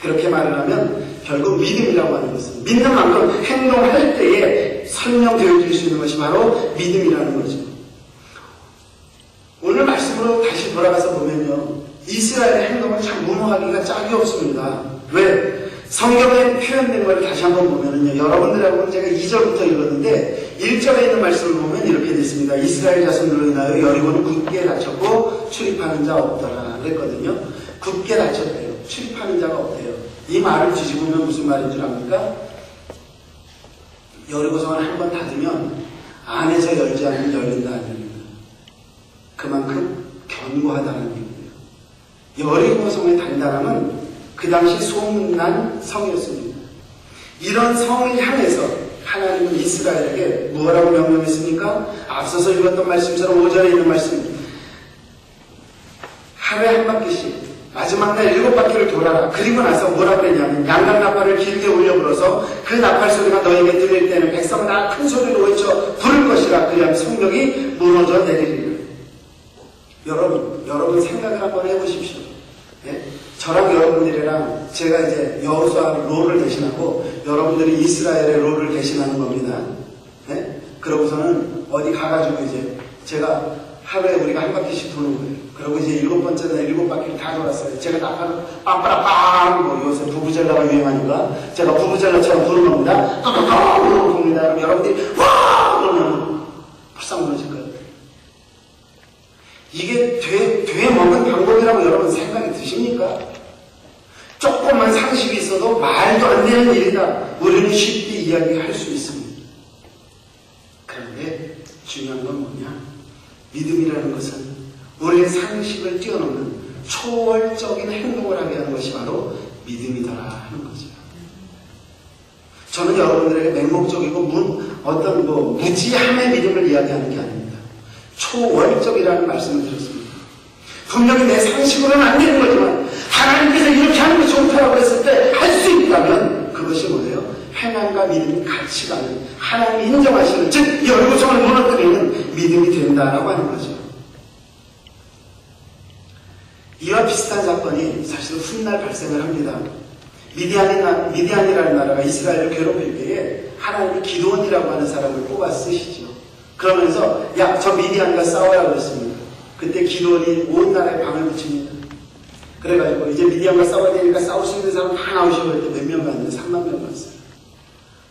그렇게 말을 하면 결국 믿음이라고 하는 것은 믿는 만큼 행동할 때에 설명되어질 수 있는 것이 바로 믿음이라는 거죠. 오늘 말씀으로 다시 돌아가서 보면요, 이스라엘의 행동은 참 무모하기가 짝이 없습니다. 왜? 성경에 표현된 걸 다시 한번 보면요, 여러분들하고는 제가 2절부터 읽었는데 1절에 있는 말씀을 보면 이렇게 되어 있습니다. 이스라엘 자손들로 인하여 여리고는 굳게 닫혔고 출입하는 자 없더라 그랬거든요. 굳게 닫혔대요. 출입하는 자가 없대요. 이 말을 뒤집으면 무슨 말인 줄 압니까? 여리고성을 한번 닫으면 안에서 열지 않으면 열린다는 얘기입니다. 그만큼 견고하다는 얘기예요. 여리고성의 단단함은 그 당시 소문난 성이었습니다. 이런 성을 향해서 하나님은 이스라엘에게 뭐라고 명령했습니까? 앞서서 읽었던 말씀처럼 5절에 있는 말씀, 하루에 한 바퀴씩 마지막 날 7바퀴를 돌아라. 그리고 나서 뭐라고 그랬냐면, 양각 나팔을 길게 울려 불어서 그 나팔 소리가 너에게 들릴 때는 백성은 다 큰 소리로 외쳐 부를 것이라. 그리하면 성벽이 무너져 내리리라. 여러분 생각을 한번 해보십시오. 예? 저랑 여러분들이랑 제가 이제 여호수아 롤을 대신하고 여러분들이 이스라엘의 롤을 대신하는 겁니다. 예? 그러고서는 어디 가가지고 이제 제가 하루에 우리가 한 바퀴씩 도는 거예요. 그리고 이제 7번째나 7바퀴를 다 돌았어요. 제가 나팔을 빵빠라빵, 뭐 요새 부부젤라가 유행하니까 제가 부부젤라처럼 부르는 겁니다. 또또또 그러고 봅니다. 그럼 여러분들이 와! 그러면 불쌍 무너질 거예요. 이게 돼 먹는 방법이라고 여러분 생각이 드십니까? 조금만 상식이 있어도 말도 안 되는 일이다. 우리는 쉽게 이야기할 수 있습니다. 그런데 중요한 건 뭐냐? 믿음이라는 것은 우리의 상식을 뛰어넘는 초월적인 행동을 하게 하는 것이 바로 믿음이더라 하는 거죠. 저는 여러분들에게 맹목적이고 무지함의 믿음을 이야기하는 게 아닙니다. 초월적이라는 말씀을 드렸습니다. 분명히 내 상식으로는 안 되는 거지만 하나님께서 이렇게 하는 것이 좋다라고 했을 때 할 수 있다면 그것이 뭐예요? 행함과 믿음이 같이 가는, 하나님이 인정하시는, 즉 여리고성을 무너뜨리는 믿음이 된다라고 하는 거죠. 이와 비슷한 사건이 사실 훗날 발생을 합니다. 미디안이라는 나라가 이스라엘을 괴롭힐 때에 하나님이 기드온이라고 하는 사람을 뽑아 쓰시죠. 그러면서 야, 저 미디안과 싸워라 그랬습니다. 그때 기드온이 온 나라에 방을 붙입니다. 그래가지고 이제 미디안과 싸워야 되니까 싸울 수 있는 사람 다 나오시고 할 때 몇 명 왔는데 3만 명 왔어요.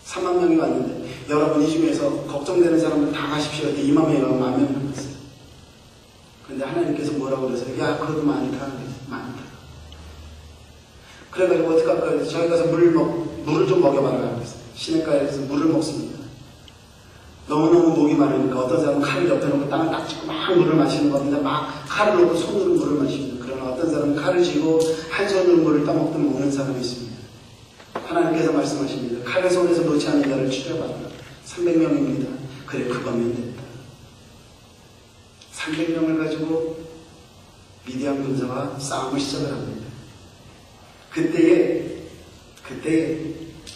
3만 명이 왔는데 여러분 이 중에서 걱정되는 사람들 다 가십시오 할 때 2만 명이 와서 1만 명 왔어요. 그런데 하나님께서 뭐라고 그러세요? 야, 그것도 많다. 많다. 그래가지고 어떡할까? 그래서 저희 가서 물을 좀 먹여봐라. 그랬어요. 시냇가에 가서 물을 먹습니다. 너무너무 목이 마르니까 어떤 사람은 칼을 옆에 놓고 땅을 딱 짚고 막 물을 마시는 겁니다. 막 칼을 놓고 손으로 물을 마십니다. 그러나 어떤 사람은 칼을 쥐고 한 손으로 물을 떠먹든 먹는 사람이 있습니다. 하나님께서 말씀하십니다. 칼을 손에서 놓지 않는 자를 추려봐라. 300명입니다. 그래, 그거면 됐다. 300명을 가지고 미디안 군사와 싸움을 시작을 합니다. 그때에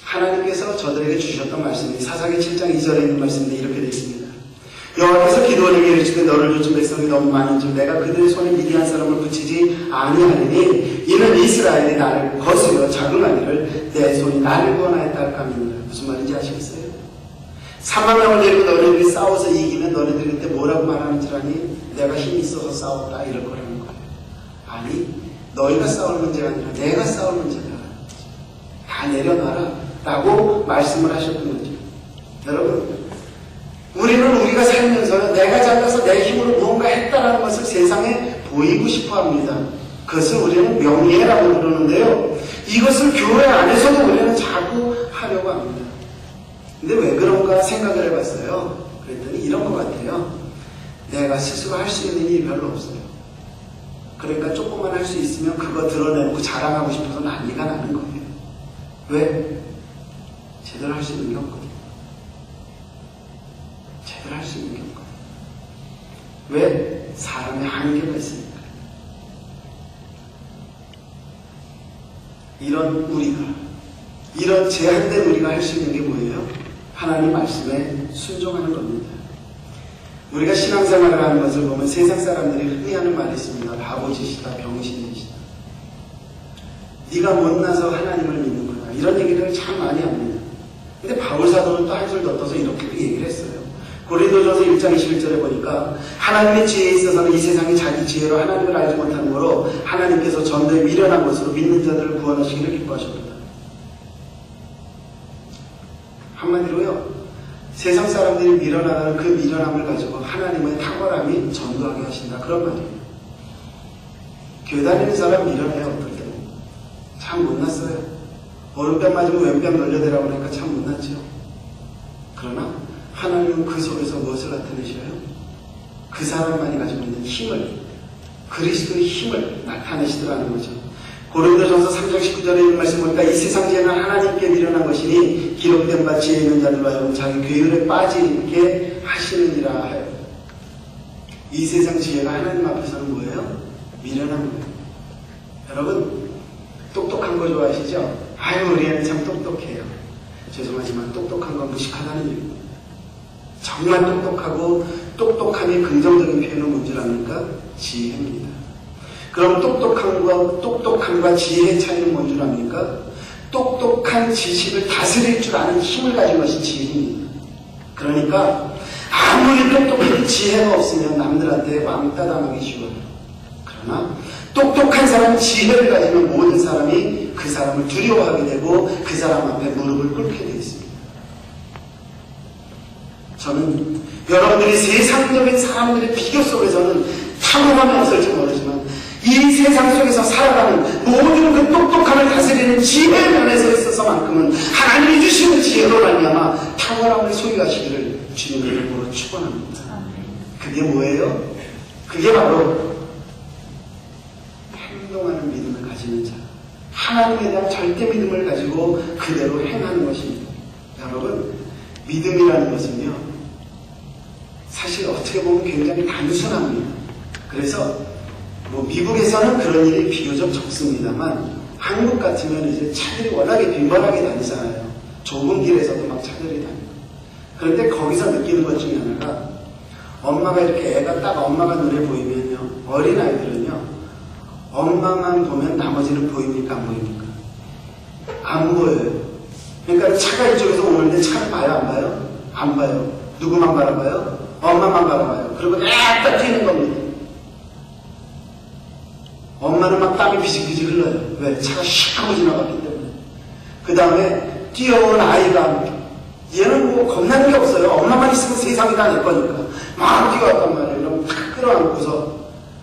하나님께서 저들에게 주셨던 말씀이 사사기 7장 2절에 있는 말씀인데 이렇게 되어 있습니다. 여호와께서 기드온에게 이르시되 너를 쫓은 백성이 너무 많은즉 내가 그들의 손에 미디안 사람을 붙이지 아니하리니 이는 이스라엘이 나를 거스려 자긍하기를 내 손이 나를 구원하였다 할까 합니다. 무슨 말인지 아시겠어요? 3만 명을 데리고 너네들이 싸워서 이기면 너네들이 그때 뭐라고 말하는 줄 아니? 내가 힘이 있어서 싸웠다 이럴 거라는 거예요. 아니, 너희가 싸울 문제가 아니라 내가 싸울 문제다. 다 내려놔라 라고 말씀을 하셨던 거죠. 여러분, 우리는 우리가 살면서 내가 잘나서 내 힘으로 무언가 했다는 것을 세상에 보이고 싶어 합니다. 그것을 우리는 명예라고 부르는데요. 이것을 교회 안에서도 우리는 자꾸 하려고 합니다. 근데 왜 그런가 생각을 해봤어요. 그랬더니 이런 것 같아요. 내가 스스로 할 수 있는 일이 별로 없어요. 그러니까 조금만 할 수 있으면 그거 드러내고 자랑하고 싶어서 난리가 나는 거예요. 왜? 제대로 할 수 있는 게 없거든요. 제대로 할 수 있는 게 없거든요. 왜? 사람의 한계가 있으니까. 이런 제한된 우리가 할 수 있는 게 뭐예요? 하나님 말씀에 순종하는 겁니다. 우리가 신앙생활을 하는 것을 보면 세상 사람들이 흔히 하는 말이 있습니다. 바보짓이다, 병신짓이다. 네가 못나서 하나님을 믿는구나. 이런 얘기를 참 많이 합니다. 근데 바울 사도는 또 한 줄 더 떠서 이렇게 얘기를 했어요. 고린도전서 1장 21절에 보니까 하나님의 지혜에 있어서는 이 세상이 자기 지혜로 하나님을 알지 못하는 거로 하나님께서 전도에 미련한 것으로 믿는 자들을 구원하시기를 기뻐하십니다. 한마디로요, 세상 사람들이 미련하는 그 미련함을 가지고 하나님의 탁월함이 전도하게 하신다. 그런 말이에요. 교회 다니는 사람 미련해요. 어떨 때는 참 못났어요. 오른뺨 맞으면 왼뺨 놀려대라고 하니까 참 못났죠. 그러나 하나님은 그 속에서 무엇을 나타내셔요? 그 사람만이 가지고 있는 힘을, 그리스도의 힘을 나타내시더라는 거죠. 고린도전서 3장 19절에 있는 말씀 보니까 이 세상 지혜는 하나님께 미련한 것이니 기록된 바 지혜 있는 자들로 하여금 자기 괴율에 빠지게 하시느니라 하여. 이 세상 지혜가 하나님 앞에서는 뭐예요? 미련한 거예요. 여러분, 똑똑한 거 좋아하시죠? 아유, 우리 애는 참 똑똑해요. 죄송하지만 똑똑한 건 무식하다는 얘기입니다. 정말 똑똑하고 똑똑함의 긍정적인 표현은 뭔지 압니까? 지혜입니다. 그럼 똑똑함과 지혜의 차이는 뭔지 압니까? 똑똑한 지식을 다스릴 줄 아는 힘을 가진 것이 지혜입니다. 그러니까 아무리 똑똑해도 지혜가 없으면 남들한테 왕따 당하기 쉬워요. 그러나 똑똑한 사람은 지혜를 가지면 모든 사람이 그 사람을 두려워하게 되고 그 사람 앞에 무릎을 꿇게 되어 있습니다. 저는 여러분들이 세상적인 사람들의 비교 속에서는 탐험함이 없을지 모르지만 이 세상 속에서 살아가는 모든 그 똑똑함을 다스리는 지혜의 면에서 있어서만큼은 하나님이 주시는 지혜로 말미암아 탁월함을 소유하시기를 주님의 이름으로 축원합니다. 그게 뭐예요? 그게 바로 행동하는 믿음을 가지는 자, 하나님에 대한 절대 믿음을 가지고 그대로 행하는 것입니다. 여러분, 믿음이라는 것은요, 사실 어떻게 보면 굉장히 단순합니다. 그래서 미국에서는 그런 일이 비교적 적습니다만 한국 같으면 이제 차들이 워낙에 빈번하게 다니잖아요. 좁은 길에서도 막 차들이 다니고. 그런데 거기서 느끼는 것 중에 하나가 엄마가 이렇게 애가 딱 엄마가 눈에 보이면요, 어린아이들은요, 엄마만 보면 나머지는 보입니까 안 보입니까? 안 보여요. 그러니까 차가 이쪽에서 오는데 차를 봐요, 안 봐요? 안 봐요. 누구만 바라봐요? 엄마만 바라봐요. 그리고 딱 튀는 겁니다. 엄마는 막 땀이 비직비직 흘러요. 왜? 차가 샥 하고 지나갔기 때문에. 그 다음에 뛰어온 아이가, 얘는 뭐 겁나는 게 없어요. 엄마만 있으면 세상이 다 내 거니까. 막 뛰어왔단 말이에요. 그럼 탁 끌어안고서,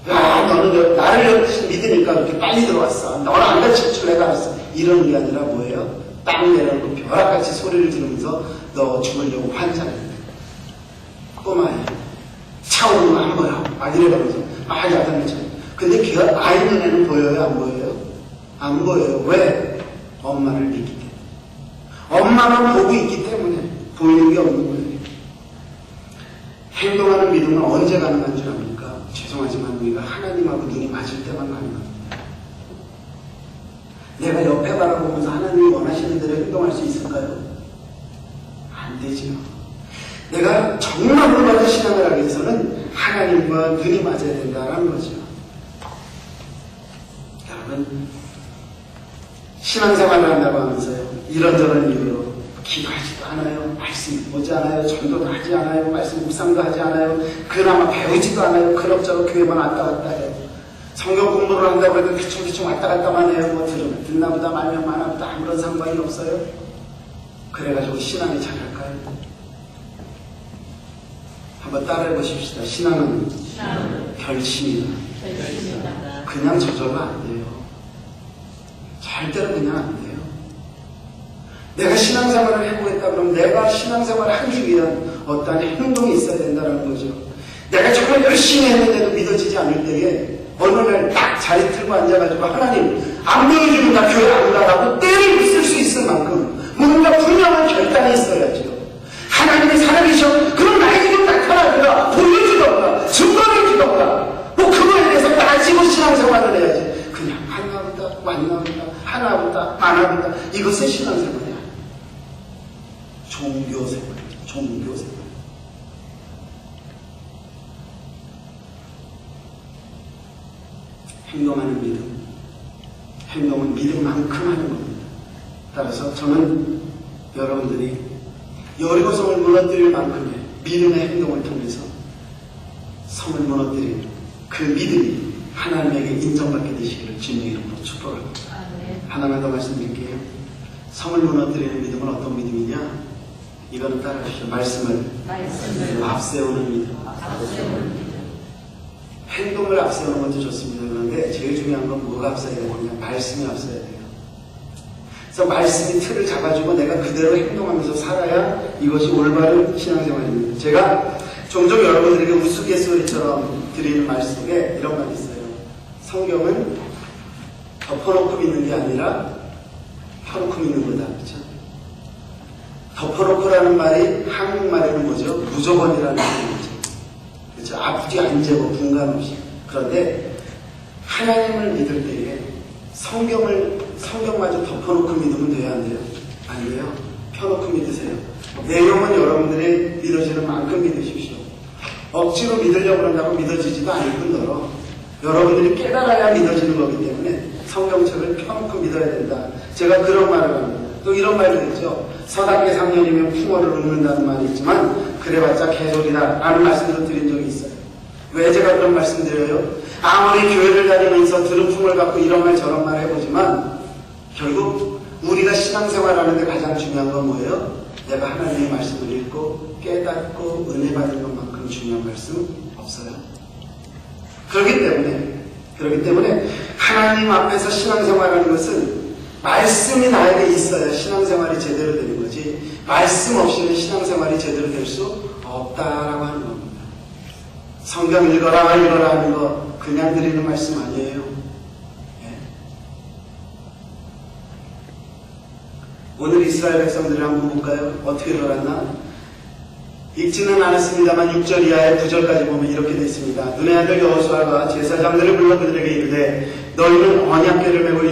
야, 너는 나를 믿으니까 그렇게 빨리 들어왔어. 너는 안 다칠 줄 내가 알았어. 이러는 게 아니라 뭐예요? 땀 내려놓고 벼락같이 소리를 지르면서 너 죽으려고 환장해. 꼬마야. 차 오는 거 안 보여. 막 이래가면서 막 야단을 쳐요. 근데 걔가 아이 눈에는 보여요? 안 보여요? 안 보여요. 왜? 엄마를 믿기 때문에. 엄마만 보고 있기 때문에 보이는 게 없는 거예요. 행동하는 믿음은 언제 가능한 줄 압니까? 죄송하지만 우리가 하나님하고 눈이 맞을 때만 가능합니다. 내가 옆에 바라보면서 하나님이 원하시는 대로 행동할 수 있을까요? 안 되지요. 내가 정말 올바른 신앙을 하기 위해서는 하나님과 눈이 맞아야 된다는 거죠. 여러분, 신앙생활을 한다고 하면서요, 이런저런 이유로 기도하지도 않아요, 말씀 보지 않아요, 전도도 하지 않아요, 말씀 묵상도 하지 않아요, 그나마 배우지도 않아요, 그럭저럭 교회만 왔다 갔다 해요. 성경 공부를 한다고 해도 대충 왔다 갔다만 해요. 뭐 들으면 듣나보다 말면 많아보다 아무런 상관이 없어요. 그래가지고 신앙이 잘할까요? 한번 따라해 보십시다. 신앙은 결심이다. 그냥 저절로 안 돼요. 절대로 그냥 안 돼요. 내가 신앙생활을 해보겠다 그러면 내가 신앙생활을 하기 위한 어떠한 행동이 있어야 된다는 거죠. 내가 정말 열심히 했는데도 믿어지지 않을 때에 어느 날 딱 자리 틀고 앉아가지고 하나님 안 보여주면 나 교회 안 가라고 때를 쓸 수 있을 만큼 뭔가 분명한 결단이 있어야죠. 하나님이 살아계셔. 그럼 나에게 좀 나타나니까 보여주던가 증거를 주던가 뭐 그거에 대해서 따지고 신앙생활을 해야지. 그냥 하나보다 만나보다 하나보다 하나보다 이것은 신앙생활이 아니에요. 종교생활이에요. 종교생활. 행동하는 믿음. 행동은 믿음만큼 하는 겁니다. 따라서 저는 여러분들이 여리고성을 무너뜨릴 만큼의 믿음의 행동을 통해서 성을 무너뜨린 그 믿음이 하나님에게 인정받게 되시기를 주님의 이름으로 축복합니다. 하나만 더 말씀드릴게요. 성을 무너뜨리는 믿음은 어떤 믿음이냐? 이거는 따라하십시오. 말씀을 앞세우는 믿음. 행동을 앞세우는 것도 좋습니다. 그런데 제일 중요한 건 뭐가 앞서야 되느냐? 말씀이 앞서야 돼요. 그래서 말씀이 틀을 잡아주고 내가 그대로 행동하면서 살아야 이것이 올바른 신앙생활입니다. 제가 종종 여러분들에게 우스갯소리처럼 드리는 말 속에 이런 말이 있어요. 성경은 덮어놓고 믿는 게 아니라 펴놓고 믿는 거다. 그렇죠? 덮어놓고라는 말이 한국말에는 뭐죠? 무조건이라는 말이죠. 그렇죠? 앞뒤 안 재고 분간 없이. 그런데 하나님을 믿을 때에 성경마저 덮어놓고 믿으면 돼야 안 돼요? 안 돼요. 펴놓고 믿으세요. 내용은 여러분들이 믿어지는 만큼 믿으십시오. 억지로 믿으려고 그런다고 믿어지지도 않을 뿐더러 여러분들이 깨달아야 믿어지는 거기 때문에 성경책을 펴놓고 믿어야 된다. 제가 그런 말을 합니다. 또 이런 말이 있죠. 서당계 3년이면 풍어를 읊는다는 말이 있지만 그래봤자 개소리다 라는 말씀도 드린 적이 있어요. 왜 제가 그런 말씀 드려요? 아무리 교회를 다니면서 들은 풍을 갖고 이런 말 저런 말 해보지만 결국 우리가 신앙생활 하는데 가장 중요한 건 뭐예요? 내가 하나님의 말씀을 읽고 깨닫고 은혜 받는 것만큼 중요한 말씀 없어요. 그렇기 때문에 하나님 앞에서 신앙생활하는 것은 말씀이 나에게 있어야 신앙생활이 제대로 되는 거지 말씀 없이는 신앙생활이 제대로 될 수 없다라고 하는 겁니다. 성경 읽어라 하는 거 그냥 드리는 말씀 아니에요. 예. 오늘 이스라엘 백성들을 한번 볼까요? 어떻게 돌았나? 읽지는 않았습니다만 6절 이하의 9절까지 보면 이렇게 되어 있습니다. 눈의 아들 여호수아가 제사장들을 불러 그들에게 이르되 너희는 언약궤를 메고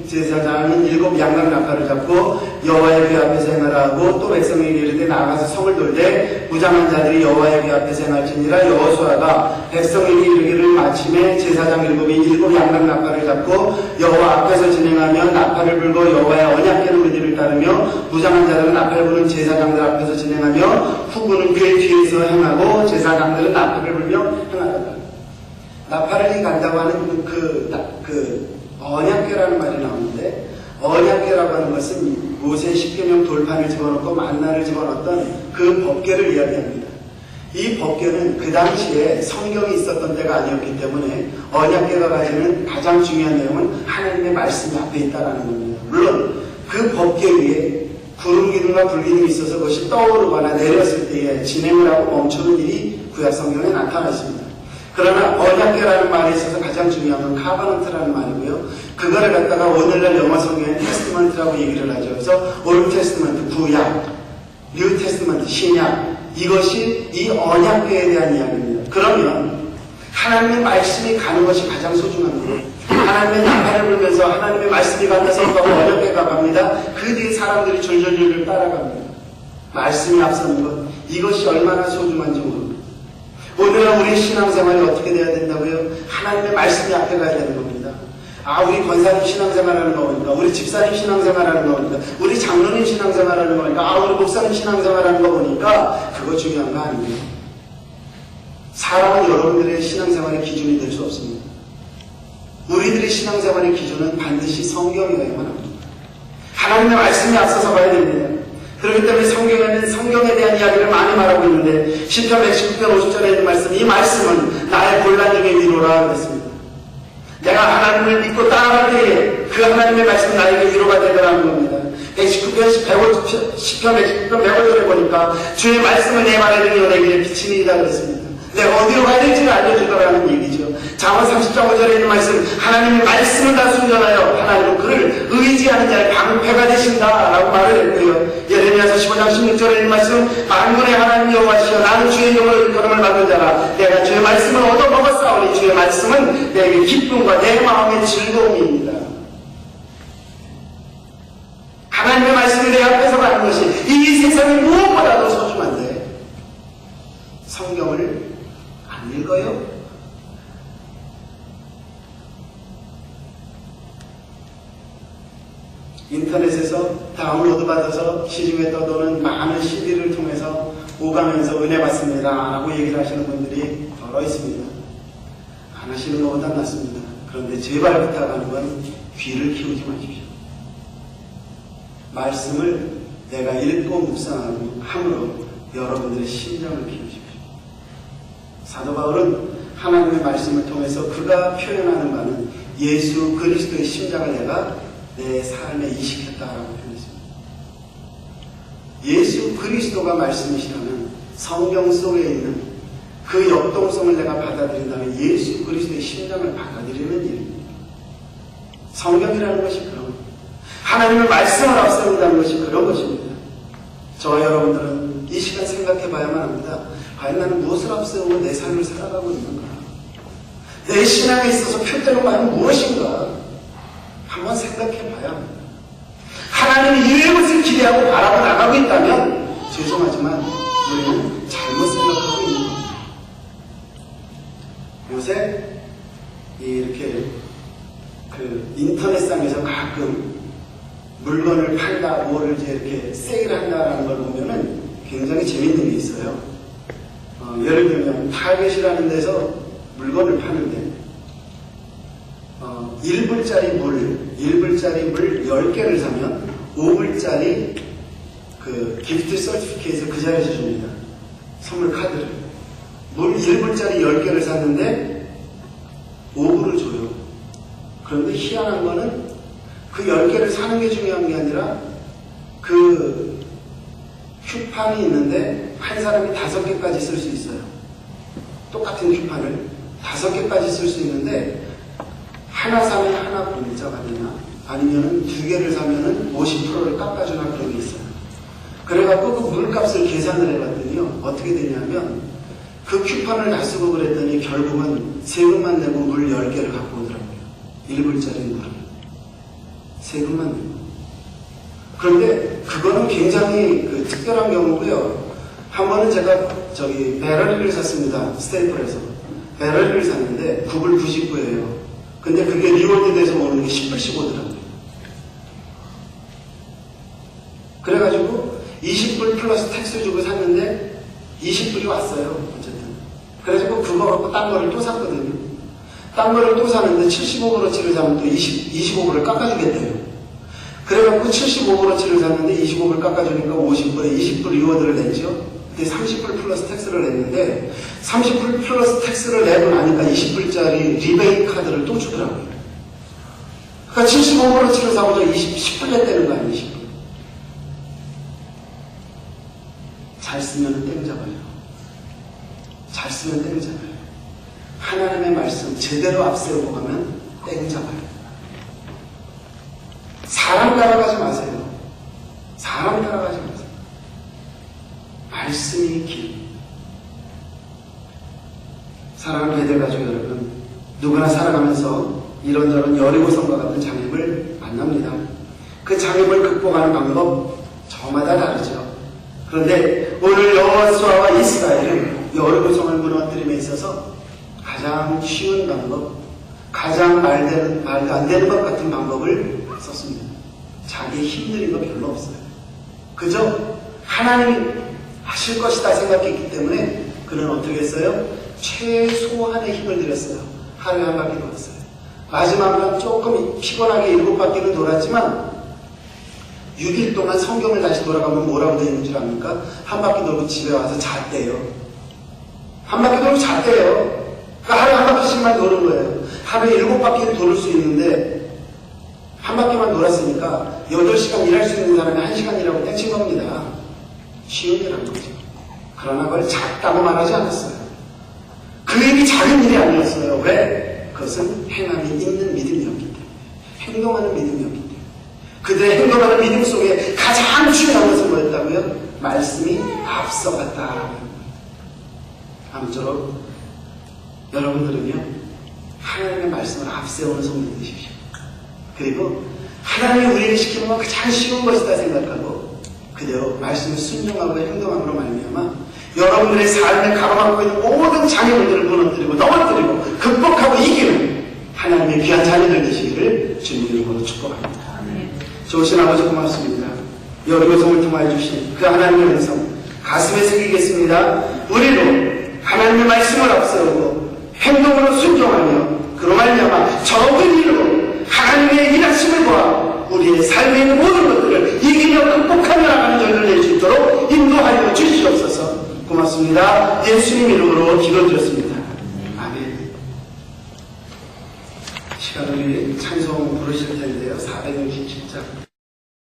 제사장은 7 양각 나팔을 잡고 여호와의 궤 앞에서 행하라고 또 백성에게 이르되 나가서 성을 돌되 무장한 자들이 여호와의 궤 앞에서 행할지니라. 여호수아가 백성에게 이르기를 마침에 제사장 7이 7 양각 나팔을 잡고 여호와 앞에서 진행하며 나팔을 불고 여호와의 언약궤는 그들을 따르며 무장한 자들은 나팔 부는 제사장들 앞에서 진행하며 후군은 궤 뒤에서 행하고 제사장들은 나팔을 불며 행하라. 나팔을 간다고 하는 그 언약궤라는 말이 나오는데, 언약궤라고 하는 것은 모세 십계명 돌판을 집어넣고 만나를 집어넣었던 그 법궤를 이야기합니다. 이 법궤는 그 당시에 성경이 있었던 때가 아니었기 때문에 언약궤가 가지는 가장 중요한 내용은 하나님의 말씀이 앞에 있다는 겁니다. 물론 그 법궤 위에 구름 기둥과 불 기둥이 있어서 그것이 떠오르거나 내렸을 때에 진행을 하고 멈추는 일이 구약 성경에 나타나 있습니다. 그러나 언약궤라는 말에 있어서 가장 중요한 건 카버넌트라는 말이고요. 그거를 갖다가 오늘날 영어 성경에 테스트먼트라고 얘기를 하죠. 그래서 올드 테스트먼트, 구약, 뉴 테스트먼트, 신약, 이것이 이 언약궤에 대한 이야기입니다. 그러면 하나님의 말씀이 가는 것이 가장 소중한 거예요. 하나님의 나팔을 불면서 하나님의 말씀이 가면서 언약궤가 갑니다. 그 뒤에 사람들이 줄줄줄 따라갑니다. 말씀이 앞서는 것, 이것이 얼마나 소중한지 모릅니다. 오늘은 우리 신앙생활이 어떻게 돼야 된다고요? 하나님의 말씀이 앞에 가야 되는 겁니다. 우리 권사님 신앙생활하는 거니까, 우리 집사님 신앙생활하는 거니까, 우리 장로님 신앙생활하는 거니까, 우리 목사님 신앙생활하는 거 보니까 그거 중요한 거 아니에요. 사람은 여러분들의 신앙생활의 기준이 될 수 없습니다. 우리들의 신앙생활의 기준은 반드시 성경이어야만 합니다. 하나님의 말씀이 앞서서 가야 됩니다. 그렇기 때문에 성경에는 성경에 대한 이야기를 많이 말하고 있는데 시편 119편 50절에 있는 말씀, 이 말씀은 나의 곤란 중의 위로라 그랬습니다. 내가 하나님을 믿고 따라갈 때에 그 하나님의 말씀이 나에게 위로가 되더라는 겁니다. 119편 105절에 보니까 주의 말씀은 내 발에 등이요 내 길에 비치니이다 그랬습니다. 내가 어디로 가야 될지를 알려주더라는 얘기죠. 잠언 30장 5절에 있는 말씀, 하나님의 말씀을 다 순전하여 하나님은 그를 의지하는 자의 방패가 되신다 라고 말을 했고요. 예레미야서 15장 16절에 있는 말씀, 만군의 하나님 여호와시여 나는 주의 이름으로 일컬음을 받는 자라. 내가 주의 말씀을 얻어먹었사오니 주의 말씀은 내게 기쁨과 내 마음의 즐거움입니다. 하나님의 말씀이 내 앞에서 가는 것이 이 세상의 무엇보다도 소중한데 성경을 안 읽어요? 인터넷에서 다운로드 받아서 시중에 떠도는 많은 CD를 통해서 오가면서 은혜 받습니다 라고 얘기를 하시는 분들이 더러 있습니다. 안 하시는 것보다 낫습니다. 그런데 제발 부탁하는 건 귀를 키우지 마십시오. 말씀을 내가 읽고 묵상하고 함으로 여러분들의 심장을 키우십시오. 사도 바울은 하나님의 말씀을 통해서 그가 표현하는 바는 예수 그리스도의 심장을 내가 내 삶에 이식했다라고 표현했습니다. 예수 그리스도가 말씀이시라면 성경 속에 있는 그 역동성을 내가 받아들인다면 예수 그리스도의 심장을 받아들이는 일입니다. 성경이라는 것이 그런 겁니다. 하나님의 말씀을 앞세운다는 것이 그런 것입니다. 저와 여러분들은 이 시간 생각해 봐야만 합니다. 과연 나는 무엇을 앞세우고 내 삶을 살아가고 있는가? 내 신앙에 있어서 표대로 과연 무엇인가? 한번 생각해 봐야 합니다. 하나님이 이것을 기대하고 바라고 나가고 있다면 죄송하지만 우리는 잘못 생각하고 있는 겁니다. 요새 이렇게 인터넷상에서 가끔 물건을 팔다, 뭐를 이제 이렇게 세일한다라는 걸 보면은 굉장히 재밌는 게 있어요. 예를 들면 타겟이라는 데서 물건을 파는데 1불짜리 물 10개를 사면 5불짜리 그 기프트 서티피케이트를 그 자리에서 줍니다. 선물 카드를. 물 1불짜리 10개를 샀는데 5불을 줘요. 그런데 희한한 거는 그 10개를 사는 게 중요한 게 아니라 그 큐판이 있는데 한 사람이 5개까지 쓸 수 있어요. 똑같은 큐판을 5개까지 쓸 수 있는데 하나 사면 하나 공짜가 되나 아니면은 2개를 사면은 50%를 깎아주나 그런 게 있어요. 그래갖고 그 물값을 계산을 해봤더니요 어떻게 되냐면 그 큐판을 다 쓰고 그랬더니 결국은 세금만 내고 물 10개를 갖고 오더라고요. 1불짜리 물을. 세금만 내고. 그런데 그거는 굉장히 특별한 경우고요. 한 번은 제가 베럴리를 샀습니다. 스테이플에서. 베럴리를 샀는데 9불 99예요. 근데 그게 리월드에서 오는 게 10불씩 오더라고요. 그래가지고 20불 플러스 텍스 주고 샀는데 20불이 왔어요. 어쨌든. 그래가지고 그거 갖고 딴 거를 또 샀거든요. 딴 거를 또 사는데 75브로치를 사면 또 25불을 깎아주겠대요. 그래갖고 75브로치를 샀는데 25불 깎아주니까 50불에 20불 리워드를 냈죠. 그때 30불 플러스 텍스를 냈는데 30불 플러스 텍스를 내고 나니까 20불짜리 리베이트 카드를 또 주더라고요. 그러니까 75브로치를 사고 저 10불 냈다는 거 아니에요. 20불. 잘 쓰면 땡 잡아요. 잘 쓰면 땡 잡아요. 하나님의 말씀 제대로 앞세우고 가면 땡 잡아요. 사람 따라가지 마세요. 사람 따라가지 마세요. 말씀이 길. 사랑하는 배들가족 여러분, 누구나 살아가면서 이런저런 여리고성과 같은 장애물 만납니다. 그 장애물 극복하는 방법 저마다 다르죠. 그런데 오늘 여호수아와 이스라엘은 여리고성을 무너뜨림에 있어서 가장 쉬운 방법, 가장 말도 안 되는 것 같은 방법을 썼습니다. 자기 힘들인 거 별로 없어요. 그저 하나님이 하실 것이다 생각했기 때문에 그는 어떻게 했어요? 최소한의 힘을 들였어요. 하루에 한 바퀴 돌았어요. 마지막은 조금 피곤하게 7바퀴는 돌았지만 6일 동안 성경을 다시 돌아가면 뭐라고 되어 있는 줄 압니까? 한 바퀴 돌고 집에 와서 잤대요. 한 바퀴 돌고 잤대요. 그러니까 하루에 한 바퀴씩만 도는 거예요. 하루에 7바퀴를 도를 수 있는데 한 바퀴만 돌았으니까 8시간 일할 수 있는 사람이 1시간 일하고 땡친 겁니다. 쉬운 일한 거죠. 그러나 그걸 작다고 말하지 않았어요. 그 일이 작은 일이 아니었어요. 왜? 그것은 행함이 있는 믿음이었기 때문에. 행동하는 믿음이었기 때문에. 그들의 행동하는 믿음 속에 가장 중요한 것은 뭐였다고요? 말씀이 앞서갔다. 아무쪼록 여러분들은요, 하나님의 말씀을 앞세우는 성도이 되십시오. 그리고 하나님이 우리를 시키는 건 가장 쉬운 것이다 생각하고 그대로 말씀을 순종하고 행동함으로 말미암아 여러분들의 삶에 가로막고 있는 모든 장애물들을 무너뜨리고 넘어뜨리고 극복하고 이기는 하나님의 귀한 자녀들 되시기를 주님의 이름으로 축복합니다. 좋으신 아버지 고맙습니다. 여리고성을 통하여 주신 그 하나님의 은성 가슴에 새기겠습니다. 우리도 하나님의 말씀을 앞세우고 행동으로 순종하며 그로 말미암아 적은 일로 하나님의 일하심을 보아 우리의 삶에 있는 모든 것들을 이기며 극복하며 나가는 저희를 낼 수 있도록 인도하여 주시옵소서. 고맙습니다. 예수님 이름으로 기도드렸습니다.